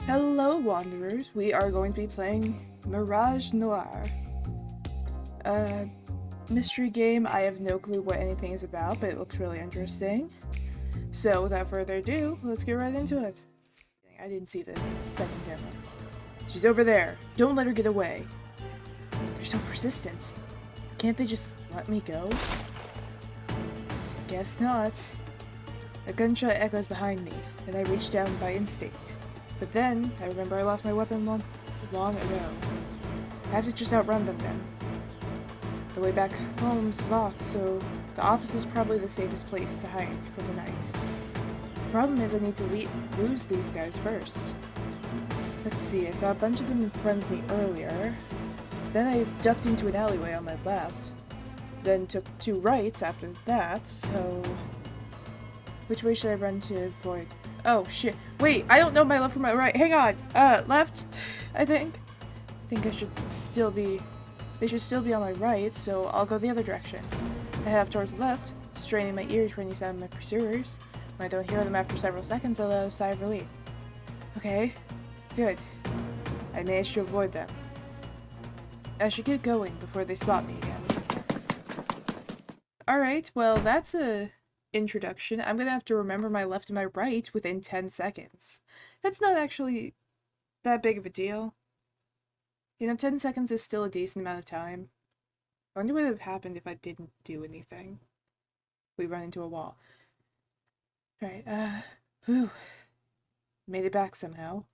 Hello, Wanderers. We are going to be playing Mirage Noir. Mystery game. I have no clue what anything is about, but it looks really interesting. So, without further ado, let's get right into it. I didn't see the second demo. She's over there. Don't let her get away. They're so persistent. Can't they just let me go? Guess not. A gunshot echoes behind me, and I reach down by instinct. But then, I remember I lost my weapon long ago. I have to just outrun them then. The way back home's locked, so the office is probably the safest place to hide for the night. The problem is I need to lose these guys first. Let's see, I saw a bunch of them in front of me earlier. Then I ducked into an alleyway on my left. Then took two rights after that, so... Which way should I run to avoid? Oh, shit. Wait, I don't know my left from my right. Hang on. Left, I think. I think I should still be... They should still be on my right, so I'll go the other direction. I head towards the left, straining my ears for any sound of my pursuers. When I don't hear them after several seconds, I'll let out a sigh of relief. Okay. Good. I managed to avoid them. I should get going before they spot me again. Alright, well, that's a... introduction. I'm gonna have to remember my left and my right within 10 seconds. That's not actually that big of a deal. You know, 10 seconds is still a decent amount of time. I wonder what would have happened if I didn't do anything. We run into a wall. Right, whew. Made it back somehow.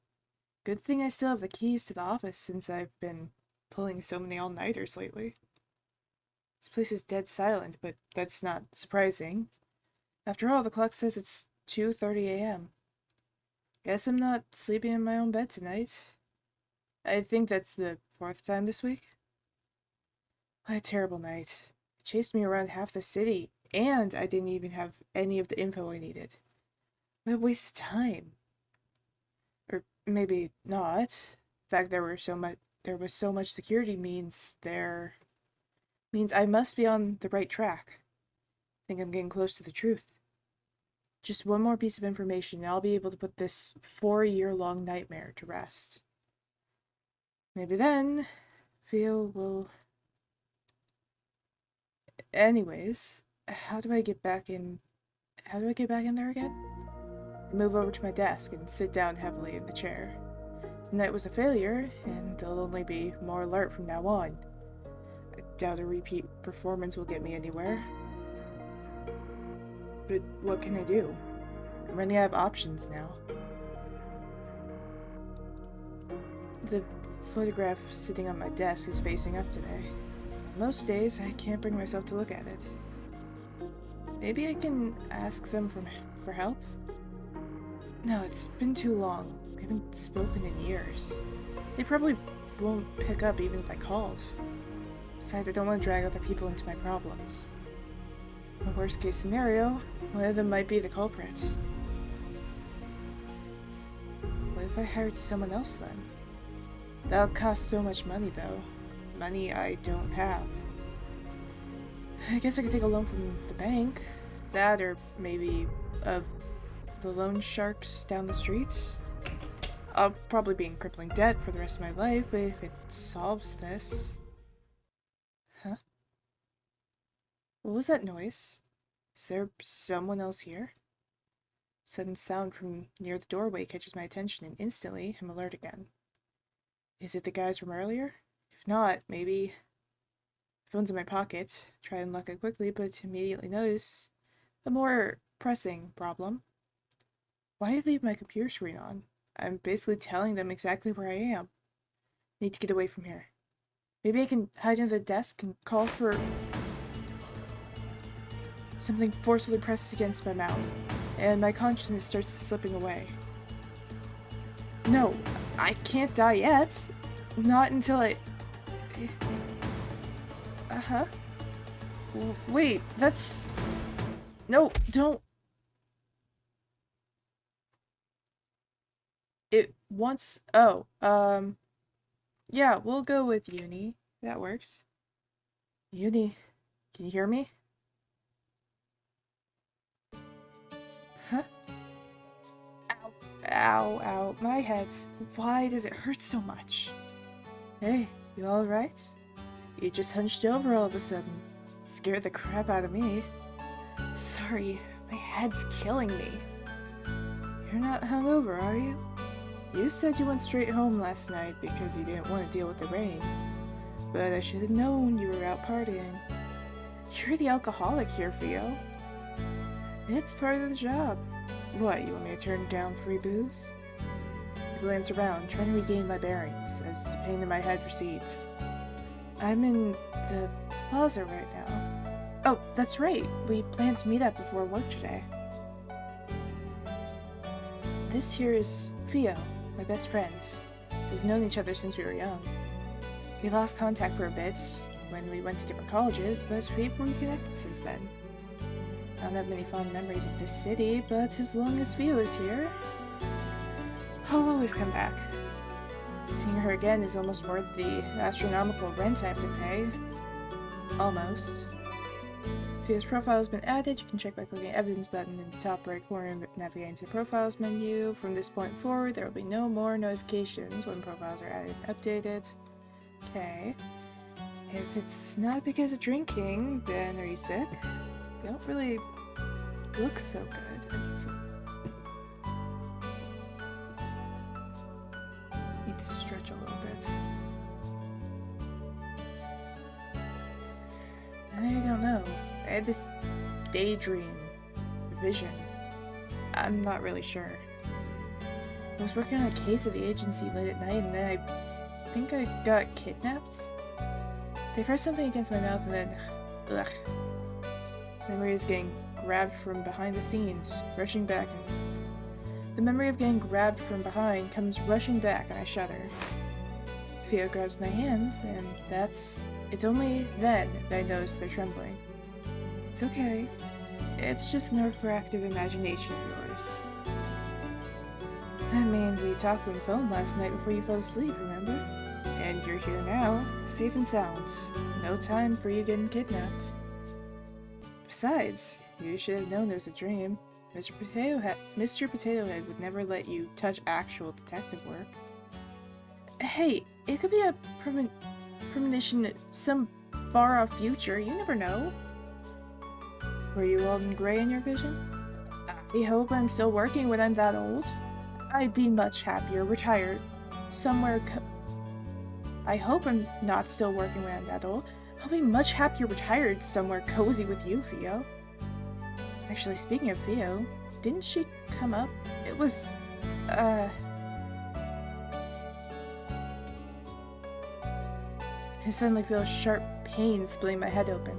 Good thing I still have the keys to the office since I've been pulling so many all-nighters lately. This place is dead silent, but that's not surprising. After all, the clock says it's 2:30 a.m. Guess I'm not sleeping in my own bed tonight. I think that's the 4th time this week. What a terrible night. It chased me around half the city, and I didn't even have any of the info I needed. What a waste of time. Or maybe not. The fact there was so much security means I must be on the right track. I think I'm getting close to the truth. Just one more piece of information and I'll be able to put this 4-year-long nightmare to rest. Maybe then, Theo will... Anyways, how do I get back in there again? I move over to my desk and sit down heavily in the chair. Tonight was a failure, and they'll only be more alert from now on. I doubt a repeat performance will get me anywhere. But what can I do? I'm running out of options now. The photograph sitting on my desk is facing up today. Most days, I can't bring myself to look at it. Maybe I can ask them for help? No, it's been too long. We haven't spoken in years. They probably won't pick up even if I called. Besides, I don't want to drag other people into my problems. In the worst case scenario, one of them might be the culprit. What if I hired someone else then? That would cost so much money though. Money I don't have. I guess I could take a loan from the bank. That or maybe the loan sharks down the streets. I'll probably be in crippling debt for the rest of my life, but if it solves this... Huh? What was that noise? Is there someone else here? Sudden sound from near the doorway catches my attention, and instantly I'm alert again. Is it the guys from earlier? If not, maybe... Phone's in my pocket. Try and unlock it quickly, but immediately notice a more pressing problem. Why did I leave my computer screen on? I'm basically telling them exactly where I am. Need to get away from here. Maybe I can hide under the desk and call for... Something forcefully presses against my mouth, and my consciousness starts slipping away. No, I can't die yet. Not until I... Uh-huh. Wait, that's... No, don't... It wants... Oh, yeah, we'll go with Uni. That works. Uni, can you hear me? Huh? Ow. Ow, ow, my head. Why does it hurt so much? Hey, you alright? You just hunched over all of a sudden. Scared the crap out of me. Sorry, my head's killing me. You're not hungover, are you? You said you went straight home last night because you didn't want to deal with the rain. But I should have known you were out partying. You're the alcoholic here, Theo. It's part of the job. What, you want me to turn down free booze? I glance around, trying to regain my bearings, as the pain in my head recedes. I'm in the plaza right now. Oh, that's right. We planned to meet up before work today. This here is Theo, my best friend. We've known each other since we were young. We lost contact for a bit when we went to different colleges, but we've reconnected since then. I don't have many fond memories of this city, but as long as Theo is here, I'll always come back. Seeing her again is almost worth the astronomical rent I have to pay. Almost. Theo's profile has been added. You can check by clicking the evidence button in the top right corner and navigating to the profiles menu. From this point forward, there will be no more notifications when profiles are added and updated. Okay. If it's not because of drinking, then are you sick? You don't really look so good. Need to stretch a little bit. I don't know. I had this daydream, vision. I'm not really sure. I was working on a case at the agency late at night, and then I think I got kidnapped. They pressed something against my mouth, and then, ugh. Memory is getting grabbed from behind the scenes, rushing back, and the memory of getting grabbed from behind comes rushing back, and I shudder. Theo grabs my hand, and it's only then that I notice they're trembling. It's okay. It's just an overactive imagination of yours. I mean, we talked on the phone last night before you fell asleep, remember? And you're here now, safe and sound. No time for you getting kidnapped. Besides, you should have known it was a dream. Mr. Potato Head would never let you touch actual detective work. Hey, it could be a premonition, some far-off future. You never know. Were you old and gray in your vision? I hope I'm still working when I'm that old. I'd be much happier, retired, somewhere I hope I'm not still working when I'm that old. I'll be much happier retired somewhere cozy with you, Theo. Actually, speaking of Theo, didn't she come up? It was, I suddenly feel a sharp pain splitting my head open.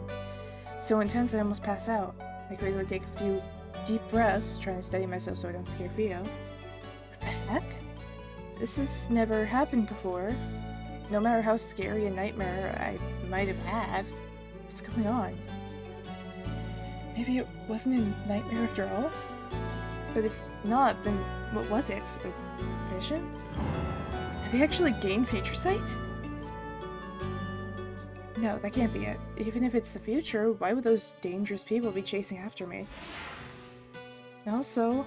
So intense I almost pass out. I quickly take a few deep breaths, trying to steady myself so I don't scare Theo. What the heck? This has never happened before. No matter how scary a nightmare I might have had. What's going on? Maybe it wasn't a nightmare after all? But if not, then what was it? A vision? Have you actually gained future sight? No, that can't be it. Even if it's the future, why would those dangerous people be chasing after me? Also,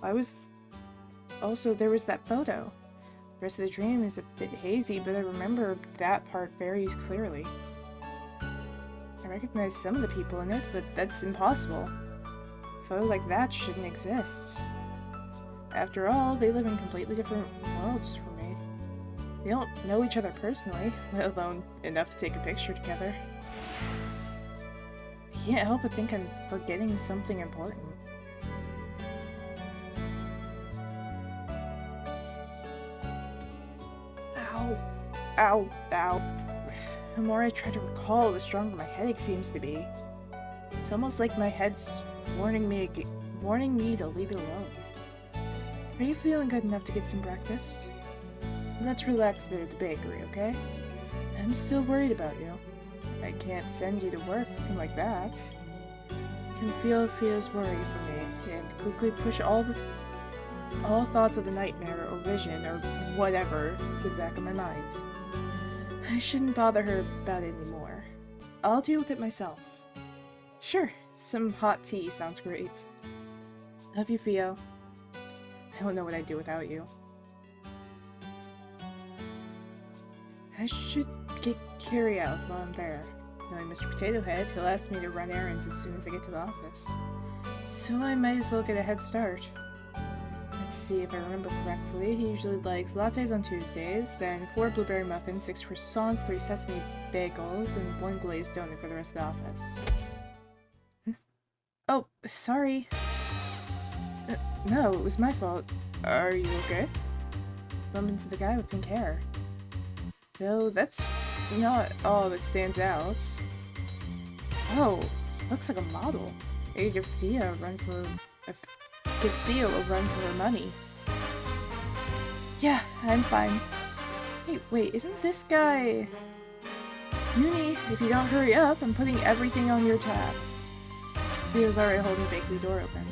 there was that photo. The rest of the dream is a bit hazy, but I remember that part very clearly. I recognize some of the people in it, but that's impossible. A photo like that shouldn't exist. After all, they live in completely different worlds from me. They don't know each other personally, let alone enough to take a picture together. I can't help but think I'm forgetting something important. Ow. Ow. Ow. The more I try to recall, the stronger my headache seems to be. It's almost like my head's warning me to leave it alone. Are you feeling good enough to get some breakfast? Let's relax a bit at the bakery, okay? I'm still worried about you. I can't send you to work looking like that. I can feel Theo's worry for me, and quickly push all thoughts of the nightmare or vision or whatever to the back of my mind. I shouldn't bother her about it anymore. I'll deal with it myself. Sure, some hot tea sounds great. Love you, Theo. I don't know what I'd do without you. I should get Carrie out while I'm there. Knowing Mr. Potato Head, he'll ask me to run errands as soon as I get to the office. So I might as well get a head start. Let's see if I remember correctly. He usually likes lattes on Tuesdays, then 4 blueberry muffins, 6 croissants, 3 sesame bagels, and 1 glazed donut for the rest of the office. Oh, sorry. No, it was my fault. Are you okay? Bumped into the guy with pink hair. Though that's not all that stands out. Oh, looks like a model. Maybe give Thea a run for her money. Yeah, I'm fine. Hey, wait, isn't this guy... Uni, if you don't hurry up, I'm putting everything on your tab. Thea's already holding the bakery door open.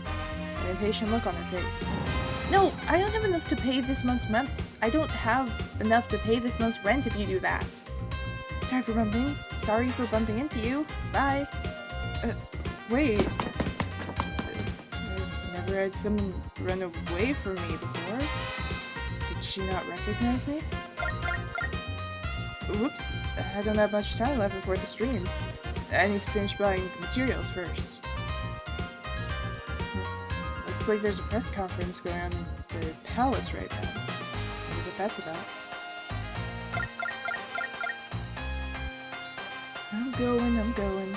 An impatient look on her face. No, I don't have enough to pay this month's rent. I don't have enough to pay this month's rent if you do that. Sorry for bumping into you. Bye. Wait. I've never had someone run away from me before. Did she not recognize me? Whoops. I don't have much time left before the stream. I need to finish buying the materials first. Looks like there's a press conference going on in the palace right now. I wonder what that's about. I'm going.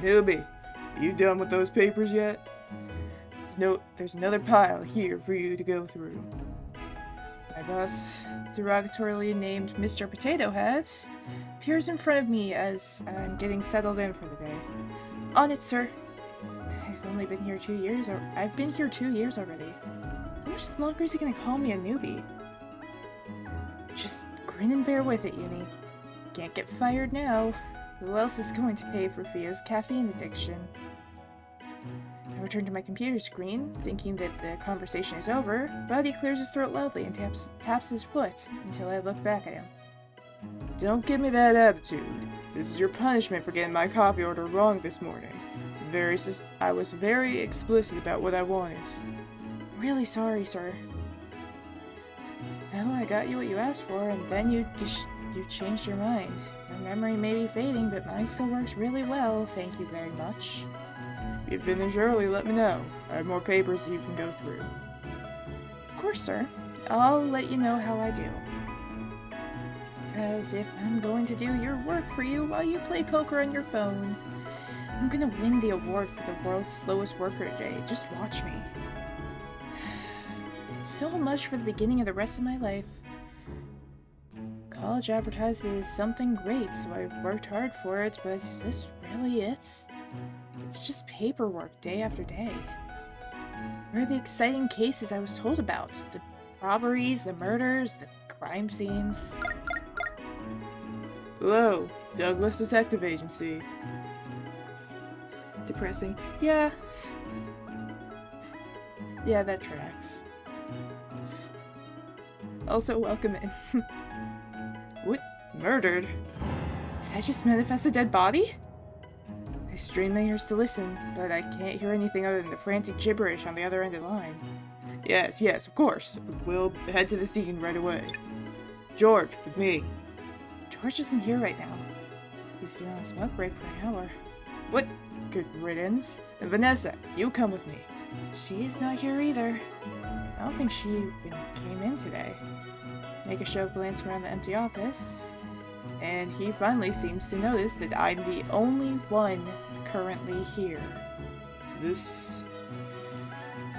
Newbie, you done with those papers yet? There's another pile here for you to go through. My boss, derogatorily named Mr. Potato Head, appears in front of me as I'm getting settled in for the day. On it, sir. I've been here 2 years already. How much longer is he gonna call me a newbie? Just grin and bear with it, Uni. Can't get fired now. Who else is going to pay for Fia's caffeine addiction? I return to my computer screen, thinking that the conversation is over, but he clears his throat loudly and taps his foot until I look back at him. Don't give me that attitude. This is your punishment for getting my copy order wrong this morning. I was very explicit about what I wanted. Really sorry, sir. No, I got you what you asked for, and then you changed your mind. Your memory may be fading, but mine still works really well, thank you very much. If you finish early, let me know. I have more papers you can go through. Of course, sir. I'll let you know how I do. As if I'm going to do your work for you while you play poker on your phone. I'm gonna win the award for the world's slowest worker today. Just watch me. So much for the beginning of the rest of my life. College advertises something great, so I worked hard for it, but is this really it? It's just paperwork day after day. Where are the exciting cases I was told about? The robberies, the murders, the crime scenes. Hello, Douglas Detective Agency. Depressing. Yeah, that tracks. Also, welcome in. What? Murdered? Did I just manifest a dead body? I strain my ears to listen, but I can't hear anything other than the frantic gibberish on the other end of the line. Yes, of course. We'll head to the scene right away. George, with me. George isn't here right now. He's been on a smoke break for an hour. What? Good riddance. And Vanessa, you come with me. She's not here either. I don't think she even came in today. Make a show of glancing around the empty office. And he finally seems to notice that I'm the only one currently here. Is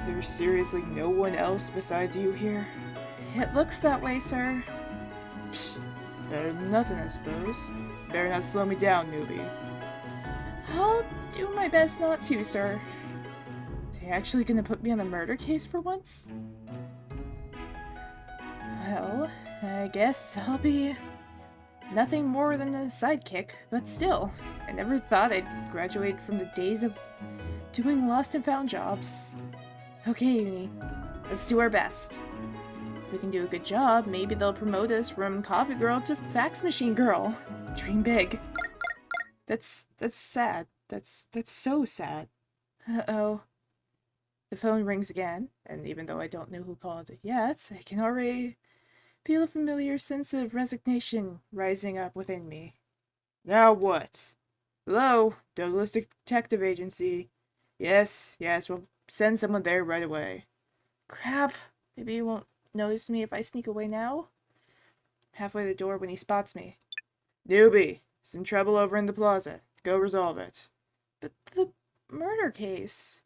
there seriously no one else besides you here? It looks that way, sir. Psh, better than nothing, I suppose. Better not slow me down, newbie. I'll do my best not to, sir. Are they actually gonna put me on the murder case for once? Well, I guess I'll be nothing more than a sidekick, but still, I never thought I'd graduate from the days of doing lost and found jobs. Okay, Uni, let's do our best. If we can do a good job, maybe they'll promote us from copy girl to fax machine girl. Dream big. That's sad. That's so sad. Uh-oh. The phone rings again, and even though I don't know who called it yet, I can already feel a familiar sense of resignation rising up within me. Now what? Hello, Douglas Detective Agency. Yes, we'll send someone there right away. Crap, maybe he won't notice me if I sneak away now? Halfway to the door when he spots me. Newbie, some trouble over in the plaza. Go resolve it. But the murder case...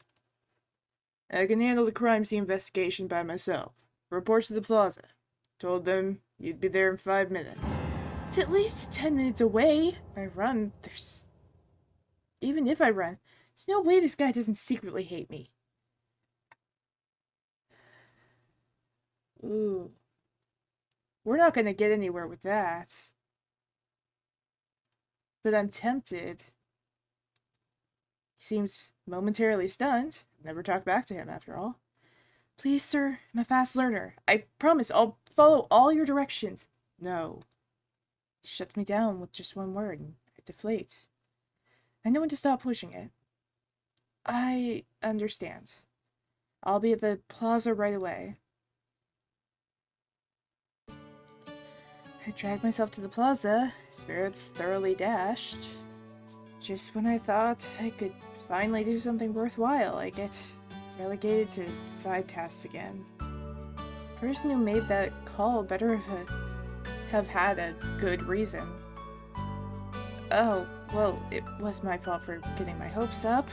I can handle the crime scene investigation by myself. Report to the plaza. Told them you'd be there in 5 minutes. It's at least 10 minutes away. If I run, even if I run, there's no way this guy doesn't secretly hate me. Ooh. We're not gonna get anywhere with that. But I'm tempted. He seems momentarily stunned. Never talked back to him, after all. Please, sir, I'm a fast learner. I promise I'll follow all your directions. No. He shuts me down with just one word, and it deflates. I know when to stop pushing it. I understand. I'll be at the plaza right away. I drag myself to the plaza, spirits thoroughly dashed. Just when I thought I could finally do something worthwhile, I get relegated to side tasks again. The person who made that call better have had a good reason. Oh, well, it was my fault for getting my hopes up.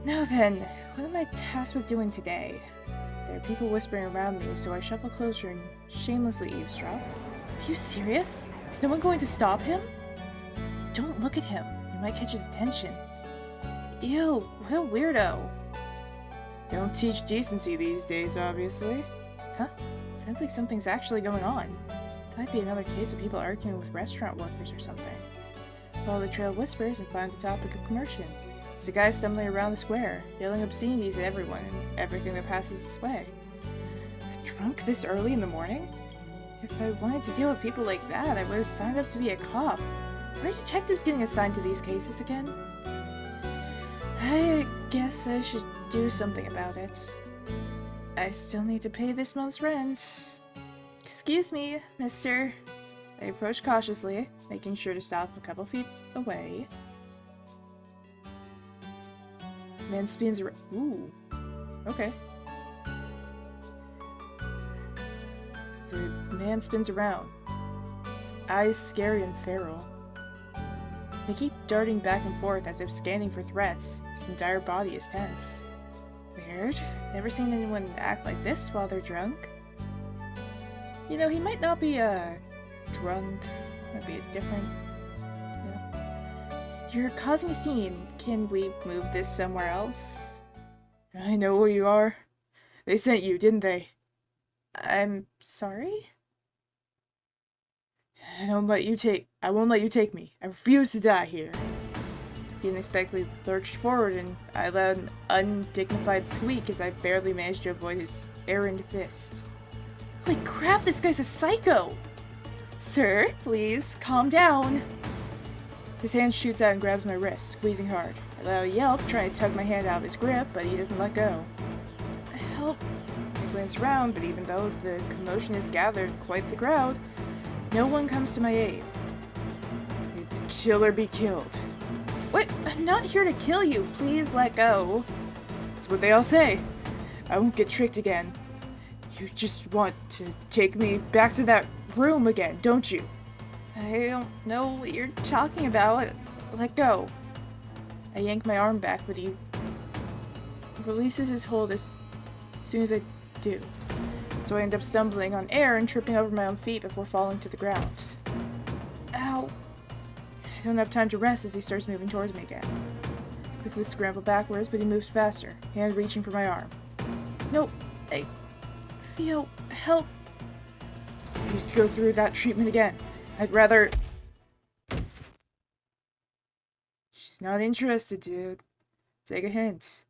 Now then, what am I tasked with doing today? There are people whispering around me, so I shuffle closer and shamelessly eavesdrop. Are you serious? Is no one going to stop him? Don't look at him. You might catch his attention. Ew, what a weirdo. They don't teach decency these days, obviously. Huh? Sounds like something's actually going on. It might be another case of people arguing with restaurant workers or something. Follow the trail of whispers and find the topic of commotion. There's a guy stumbling around the square, yelling obscenities at everyone and everything that passes his way. Drunk this early in the morning? If I wanted to deal with people like that, I would have signed up to be a cop. Why are detectives getting assigned to these cases again? I guess I should do something about it. I still need to pay this month's rent. Excuse me, mister. I approach cautiously, making sure to stop a couple feet away. Man spins around. Ooh. Okay. The man spins around. His eyes scary and feral. They keep darting back and forth as if scanning for threats. His entire body is tense. Weird. Never seen anyone act like this while they're drunk. You know, he might not be, drunk. Might be a different... You're causing a scene. Can we move this somewhere else? I know where you are. They sent you, didn't they? I'm sorry? I won't let you take me. I refuse to die here. He unexpectedly lurched forward, and I let an undignified squeak as I barely managed to avoid his errant fist. Holy crap, this guy's a psycho! Sir, please, calm down. His hand shoots out and grabs my wrist, squeezing hard. I let out a yelp, trying to tug my hand out of his grip, but he doesn't let go. Help! I glance around, but even though the commotion has gathered quite the crowd, no one comes to my aid. It's kill or be killed. What? I'm not here to kill you. Please let go. That's what they all say. I won't get tricked again. You just want to take me back to that room again, don't you? I don't know what you're talking about. Let go. I yank my arm back, but he releases his hold as soon as I do. So I end up stumbling on air and tripping over my own feet before falling to the ground. Ow. I don't have time to rest as he starts moving towards me again. Quickly scramble backwards, but he moves faster, hand reaching for my arm. Nope. I feel help. I refuse to go through that treatment again. I'd rather... She's not interested, dude. Take a hint.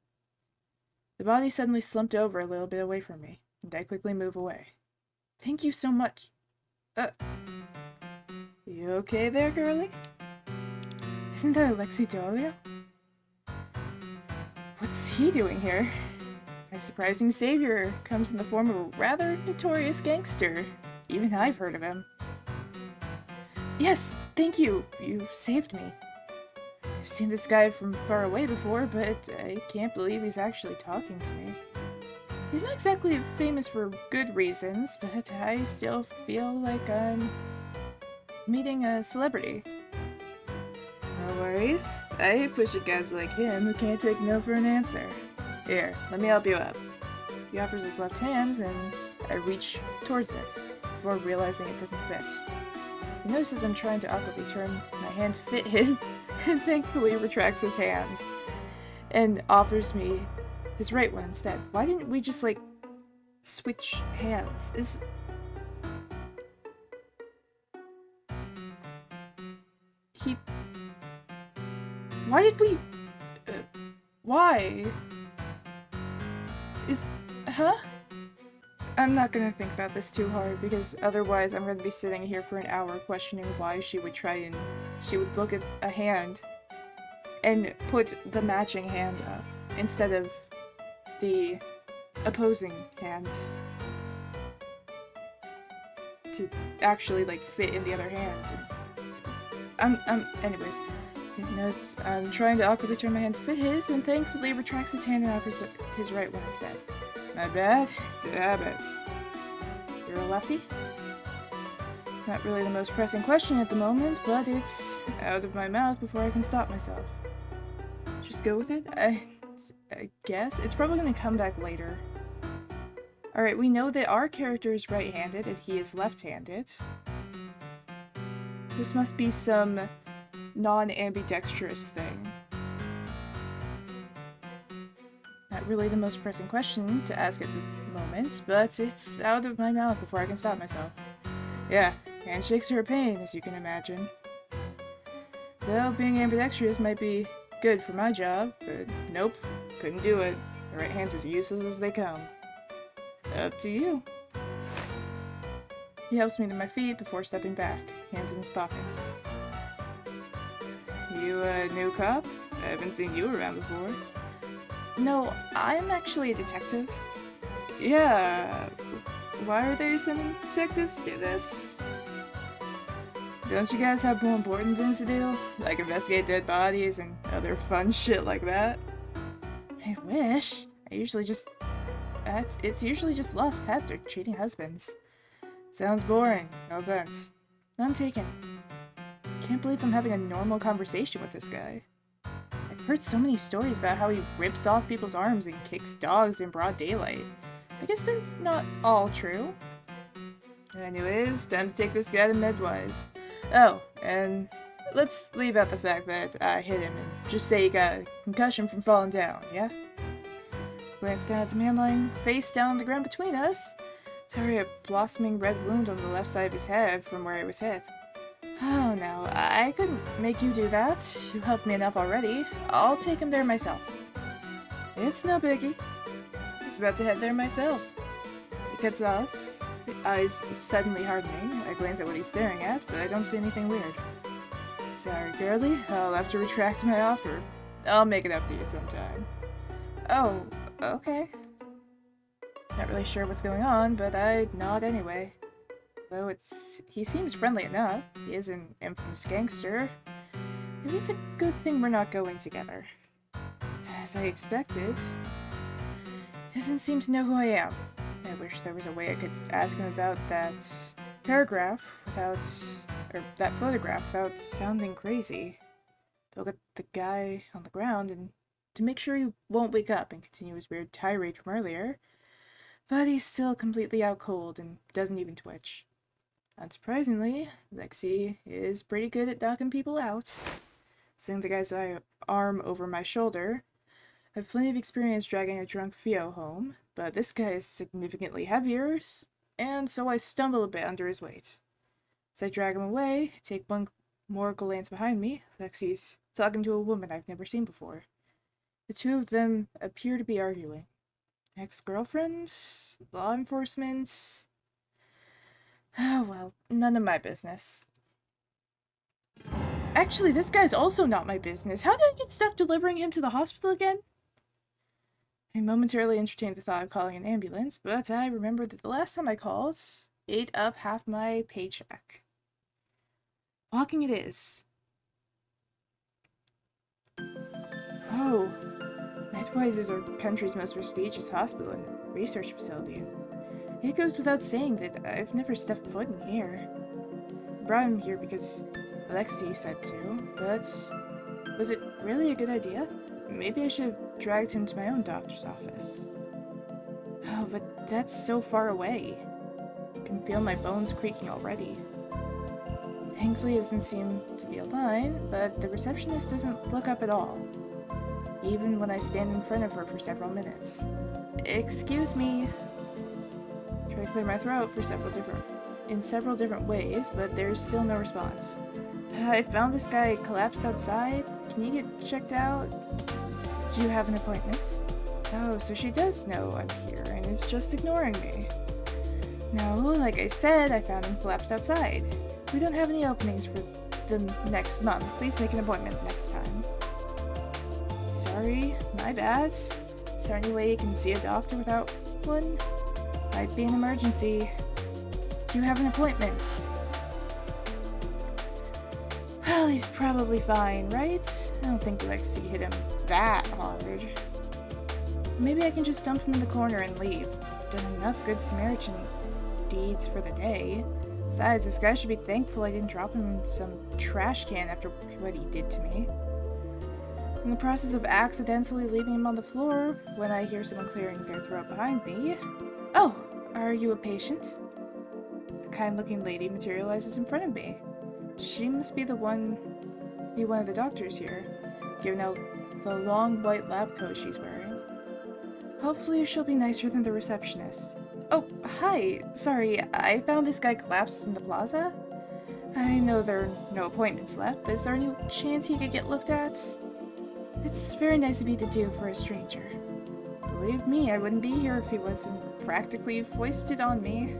The body suddenly slumped over a little bit away from me, and I quickly move away. Thank you so much. You okay there, girlie? Isn't that Alexi Dalia? What's he doing here? My surprising savior comes in the form of a rather notorious gangster. Even I've heard of him. Yes, thank you. You saved me. I've seen this guy from far away before, but I can't believe he's actually talking to me. He's not exactly famous for good reasons, but I still feel like I'm meeting a celebrity. No worries. I hate pushing guys like him who can't take no for an answer. Here, let me help you up. He offers his left hand, and I reach towards it, before realizing it doesn't fit. He notices I'm trying to awkwardly turn my hand to fit his, and thankfully retracts his hand, and offers me his right one instead. Why didn't we just, like, switch hands? Why did we... why? Huh? I'm not gonna think about this too hard, because otherwise I'm gonna be sitting here for an hour questioning why she would look at a hand and put the matching hand up instead of the opposing hand to actually, like, fit in the other hand. Anyways. Notice I'm trying to awkwardly turn my hand to fit his, and thankfully retracts his hand and offers his right one instead. My bad, it's a habit. You're a lefty? Not really the most pressing question at the moment, but it's out of my mouth before I can stop myself. Just go with it? I guess. It's probably going to come back later. Alright, we know that our character is right-handed and he is left-handed. This must be some non-ambidextrous thing. Not really the most pressing question to ask at the moment, but it's out of my mouth before I can stop myself. Yeah, handshakes are a pain, as you can imagine. Though being ambidextrous might be good for my job, but nope, couldn't do it. The right hand's as useless as they come. Up to you. He helps me to my feet before stepping back, hands in his pockets. You a new cop? I haven't seen you around before. No, I'm actually a detective. Yeah, why are they sending detectives to do this? Don't you guys have more important things to do? Like investigate dead bodies and other fun shit like that? I wish. It's usually just lost pets or cheating husbands. Sounds boring. No offense. None taken. Can't believe I'm having a normal conversation with this guy. I've heard so many stories about how he rips off people's arms and kicks dogs in broad daylight. I guess they're not all true. Anyways, time to take this guy to Medwise. Oh, and let's leave out the fact that I hit him and just say he got a concussion from falling down, yeah? Glanced down at the man lying face down on the ground between us. Sorry, a blossoming red wound on the left side of his head from where he was hit. Oh no, I couldn't make you do that. You helped me enough already. I'll take him there myself. It's no biggie. I was about to head there myself. He cuts off, eyes suddenly hardening. I glance at what he's staring at, but I don't see anything weird. Sorry, girlie. I'll have to retract my offer. I'll make it up to you sometime. Oh, okay. Not really sure what's going on, but I nod anyway. Though he seems friendly enough. He is an infamous gangster. Maybe it's a good thing we're not going together. As I expected, he doesn't seem to know who I am. I wish there was a way I could ask him about that paragraph without, or that photograph without sounding crazy. Look at the guy on the ground and to make sure he won't wake up and continue his weird tirade from earlier. But he's still completely out cold and doesn't even twitch. Unsurprisingly, Lexi is pretty good at knocking people out. Sitting the guy's arm over my shoulder. I have plenty of experience dragging a drunk Theo home, but this guy is significantly heavier, and so I stumble a bit under his weight. As I drag him away, take one more glance behind me, Lexi's talking to a woman I've never seen before. The two of them appear to be arguing. Ex-girlfriends? Law enforcement? Oh well, none of my business. Actually, this guy's also not my business. How did I get stuck delivering him to the hospital again? I momentarily entertained the thought of calling an ambulance, but I remembered that the last time I called ate up half my paycheck. Walking it is. Oh, Medwise is our country's most prestigious hospital and research facility, and it goes without saying that I've never stepped foot in here. I brought him here because Alexei said to, but was it really a good idea? Maybe I should have dragged him to my own doctor's office. Oh, but that's so far away. I can feel my bones creaking already. Thankfully, it doesn't seem to be a line, but the receptionist doesn't look up at all, even when I stand in front of her for several minutes. Excuse me. Try to clear my throat in several different ways, but there's still no response. I found this guy collapsed outside. Can you get checked out? Do you have an appointment? Oh, so she does know I'm here and is just ignoring me. No, like I said, I found him collapsed outside. We don't have any openings for the next month. Please make an appointment next time. Sorry, my bad. Is there any way you can see a doctor without one? Might be an emergency. Do you have an appointment? Well, he's probably fine, right? I don't think Alexei hit him that hard. Maybe I can just dump him in the corner and leave. Done enough good Samaritan deeds for the day. Besides, this guy should be thankful I didn't drop him in some trash can after what he did to me. In the process of accidentally leaving him on the floor, when I hear someone clearing their throat behind me. Oh, are you a patient? A kind-looking lady materializes in front of me. She must be one of the doctors here, given out the long white lab coat she's wearing. Hopefully she'll be nicer than the receptionist. Oh, hi. Sorry, I found this guy collapsed in the plaza. I know there are no appointments left, but is there any chance he could get looked at? It's very nice of you to do for a stranger. Believe me, I wouldn't be here if he wasn't practically foisted on me.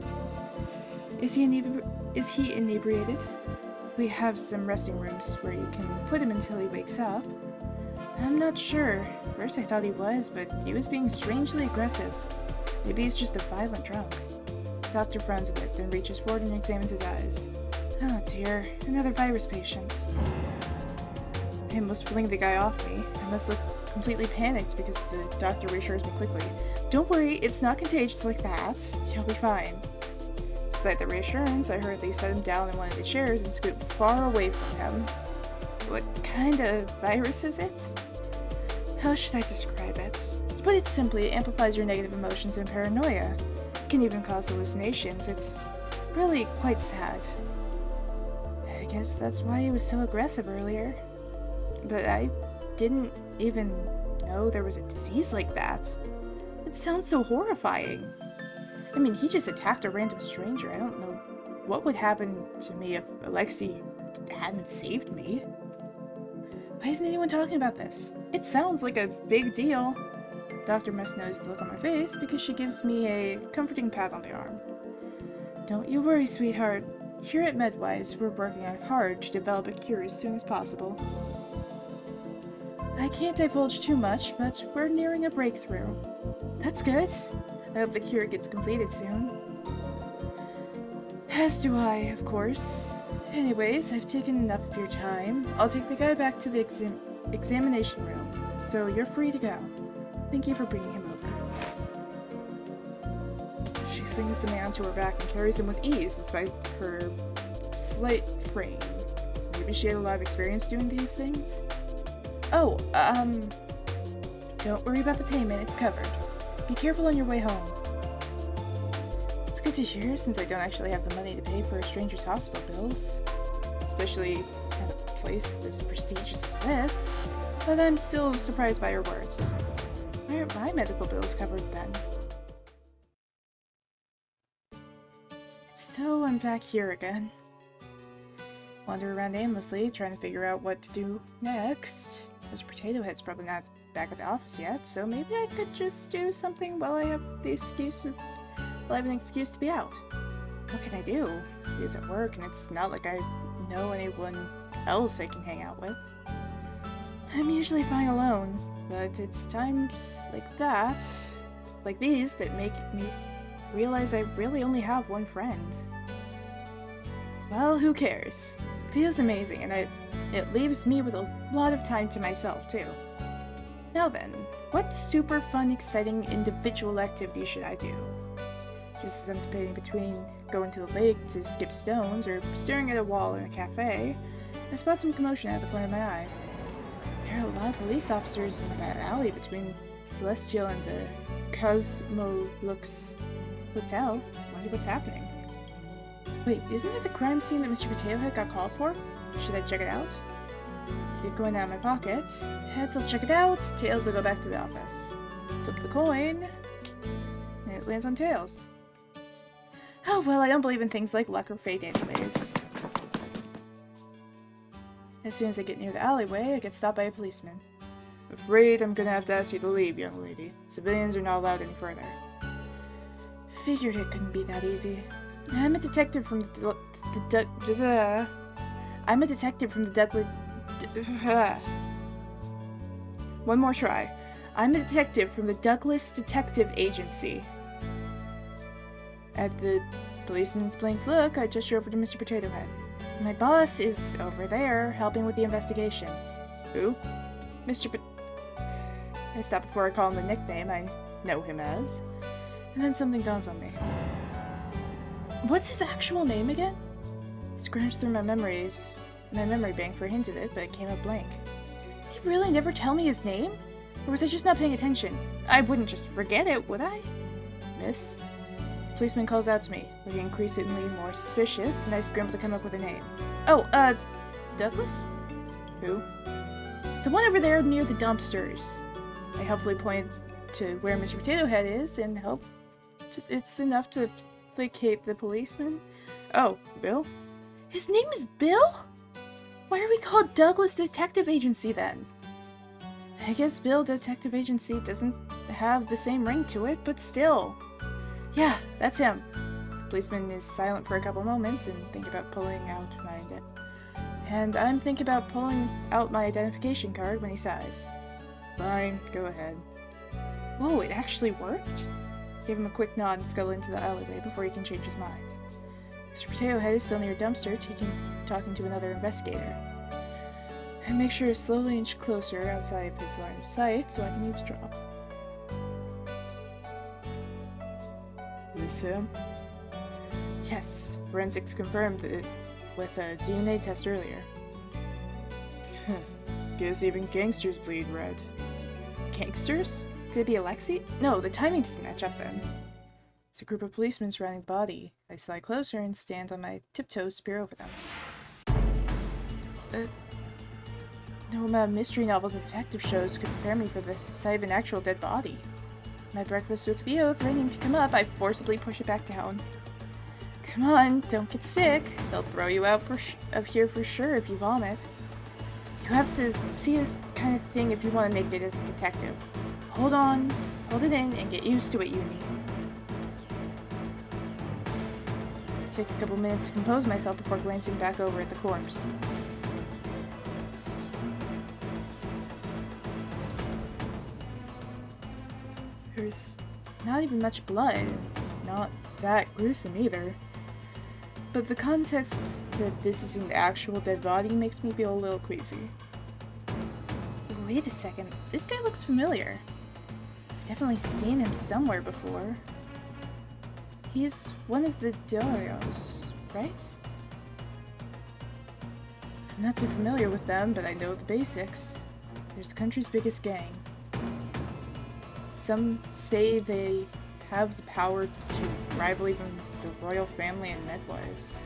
Is he inebriated? We have some resting rooms where you can put him until he wakes up. I'm not sure. First I thought he was, but he was being strangely aggressive. Maybe he's just a violent drunk. The doctor frowns a bit, then reaches forward and examines his eyes. Oh dear, another virus patient. I must fling the guy off me. I must look completely panicked because the doctor reassures me quickly. Don't worry, it's not contagious like that. You'll be fine. Despite the reassurance, I hurriedly set him down in one of the chairs and scoot far away from him. What kind of virus is it? How should I describe it? To put it simply, it amplifies your negative emotions and paranoia. It can even cause hallucinations. It's really quite sad. I guess that's why he was so aggressive earlier. But I didn't even know there was a disease like that. It sounds so horrifying. I mean, he just attacked a random stranger. I don't know what would happen to me if Alexei hadn't saved me. Why isn't anyone talking about this? It sounds like a big deal. Doctor must notice the look on my face because she gives me a comforting pat on the arm. Don't you worry, sweetheart. Here at Medwise, we're working hard to develop a cure as soon as possible. I can't divulge too much, but we're nearing a breakthrough. That's good. I hope the cure gets completed soon. As do I, of course. Anyways, I've taken enough of your time. I'll take the guy back to the examination room, so you're free to go. Thank you for bringing him over. She slings the man to her back and carries him with ease despite her slight frame. Maybe she had a lot of experience doing these things? Oh, don't worry about the payment, it's covered. Be careful on your way home. It's good to hear, since I don't actually have the money to pay for a stranger's hospital bills. Especially at a place as prestigious as this. But I'm still surprised by her words. Why aren't my medical bills covered then? So I'm back here again. Wander around aimlessly, trying to figure out what to do next. Those potato head's probably not back at the office yet, so maybe I could just do something while I have an excuse to be out. What can I do? He's at work, and it's not like I know anyone else I can hang out with. I'm usually fine alone. But it's times like that, like these, that make me realize I really only have one friend. Well, who cares? Feels amazing, and it leaves me with a lot of time to myself, too. Now then, what super fun, exciting individual activity should I do? Just as I'm debating between going to the lake to skip stones or staring at a wall in a cafe, I spot some commotion at the corner of my eye. There are a lot of police officers in that alley between Celestial and the Cosmolux Hotel. Wonder what's happening. Wait, isn't it the crime scene that Mr. Potato Head got called for? Should I check it out? Get coin out of my pocket. Heads, I'll check it out. Tails, I'll go back to the office. Flip the coin. And it lands on Tails. Oh, well, I don't believe in things like luck or fate anyways. As soon as I get near the alleyway, I get stopped by a policeman. Afraid I'm gonna have to ask you to leave, young lady. Civilians are not allowed any further. Figured it couldn't be that easy. I'm a detective from I'm a detective from the Douglas... One more try. I'm a detective from the Douglas Detective Agency. At the policeman's blank look, I gesture over to Mr. Potato Head. My boss is over there, helping with the investigation. Who? Mr. I stop before I call him the nickname I know him as. And then something dawns on me. What's his actual name again? Scrounged through my memory bank for a hint of it, but it came up blank. Did he really never tell me his name? Or was I just not paying attention? I wouldn't just forget it, would I? Miss? The policeman calls out to me, looking increasingly more suspicious, and I scramble to come up with a name. Oh, Douglas? Who? The one over there near the dumpsters. I helpfully point to where Mr. Potato Head is, and hope it's enough to placate the policeman. Oh, Bill? His name is Bill? Why are we called Douglas Detective Agency then? I guess Bill Detective Agency doesn't have the same ring to it, but still. Yeah, that's him. The policeman is silent for a couple moments and I'm thinking about pulling out my identification card when he sighs. Fine, go ahead. Whoa, it actually worked? Give him a quick nod and scuttle into the alleyway before he can change his mind. Mr. Potato Head is still near a dumpster, talking to another investigator. I make sure to slowly inch closer outside his line of sight so I can eavesdrop. This him? Yes, forensics confirmed it with a DNA test earlier. Guess even gangsters bleed red. Gangsters? Could it be Alexei? No, the timing doesn't match up then. It's a group of policemen surrounding the body. I slide closer and stand on my tiptoes to peer over them. No amount of mystery novels and detective shows could prepare me for the sight of an actual dead body. My breakfast with Theo threatening to come up, I forcibly push it back down. Come on, don't get sick. They'll throw you out of here for sure if you vomit. You have to see this kind of thing if you want to make it as a detective. Hold on, hold it in, and get used to it, Uni. I take a couple minutes to compose myself before glancing back over at the corpse. There's not even much blood. It's not that gruesome either. But the context that this is an actual dead body makes me feel a little queasy. Wait a second, this guy looks familiar. I've definitely seen him somewhere before. He's one of the Dorios, right? I'm not too familiar with them, but I know the basics. There's the country's biggest gang. Some say they have the power to rival even the royal family in Medwise.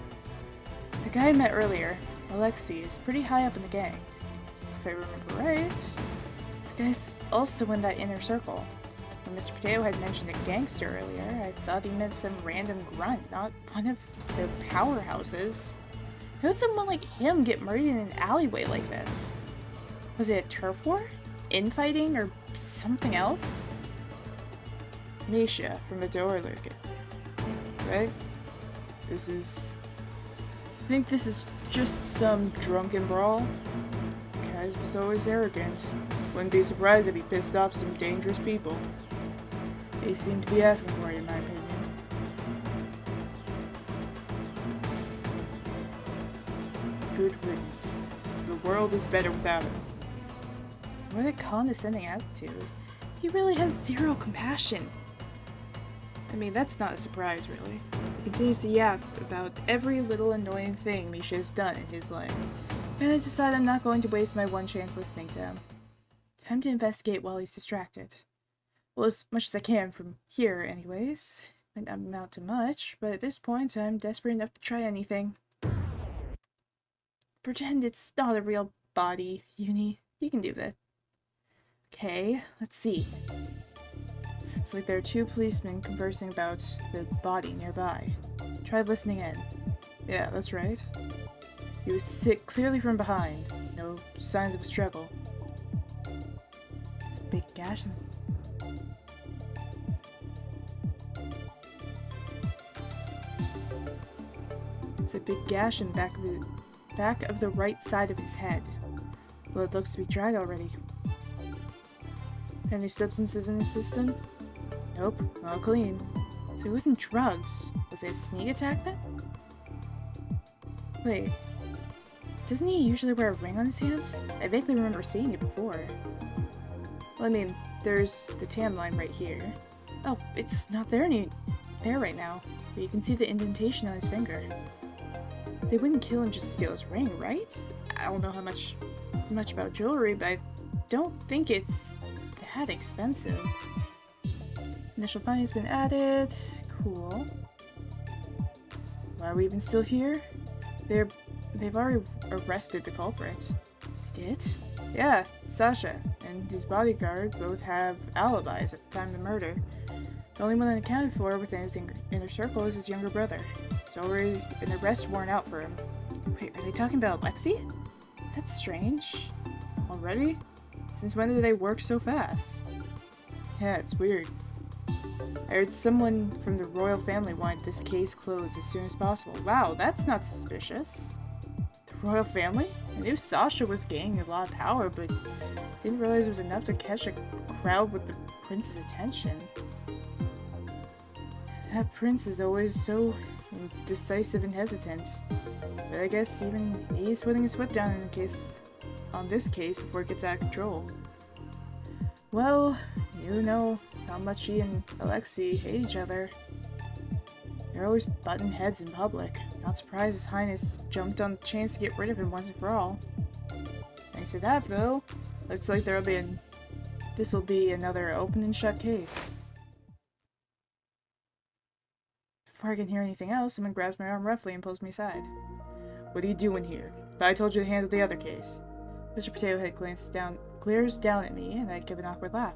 The guy I met earlier, Alexei, is pretty high up in the gang. If I remember right, this guy's also in that inner circle. When Mr. Potato had mentioned a gangster earlier, I thought he meant some random grunt, not one of their powerhouses. How would someone like him get murdered in an alleyway like this? Was it a turf war? Infighting? Or something else? Misha from the door lurking. Right? I think this is just some drunken brawl. Guys was always arrogant. Wouldn't be surprised if he pissed off some dangerous people. They seem to be asking for it, in my opinion. Good riddance. The world is better without him. What a condescending attitude. He really has zero compassion. I mean, that's not a surprise, really. He continues to yap about every little annoying thing Misha has done in his life. And I decide I'm not going to waste my one chance listening to him. Time to investigate while he's distracted. Well, as much as I can from here, anyways. Might not amount to much, but at this point, I'm desperate enough to try anything. Pretend it's not a real body, Uni. You can do that. Okay, let's see. It's like there are two policemen conversing about the body nearby. Try listening in. Yeah, that's right. He was hit clearly from behind. No signs of a struggle. It's a big gash in It's a big gash in the back of the right side of his head. Well, it looks to be dried already. Any substances in his system? Nope, all clean. So he wasn't drugs. Was it a sneak attack then? Wait, doesn't he usually wear a ring on his hand? I vaguely remember seeing it before. Well, I mean, there's the tan line right here. Oh, it's not there right now, but you can see the indentation on his finger. They wouldn't kill him just to steal his ring, right? I don't know how much about jewelry, but I don't think it's that expensive. Initial findings been added. Cool. Why are we even still here? They've already arrested the culprit. They did? Yeah, Sasha and his bodyguard both have alibis at the time of the murder. The only one unaccounted for within his inner circle is his younger brother. There's already an arrest warrant out for him. Wait, are they talking about Alexei? That's strange. Already? Since when do they work so fast? Yeah, it's weird. I heard someone from the royal family wanted this case closed as soon as possible. Wow, that's not suspicious. The royal family? I knew Sasha was gaining a lot of power, but didn't realize it was enough to catch a crowd with the prince's attention. That prince is always so decisive and hesitant. But I guess even he's putting his foot down on this case before it gets out of control. Well, you know how much he and Alexei hate each other. They're always butting heads in public. Not surprised His Highness jumped on the chance to get rid of him once and for all. Thanks to that, though, looks like this will be another open and shut case. Before I can hear anything else, someone grabs my arm roughly and pulls me aside. What are you doing here? But I told you to handle the other case. Mr. Potato Head glares down at me, and I give an awkward laugh.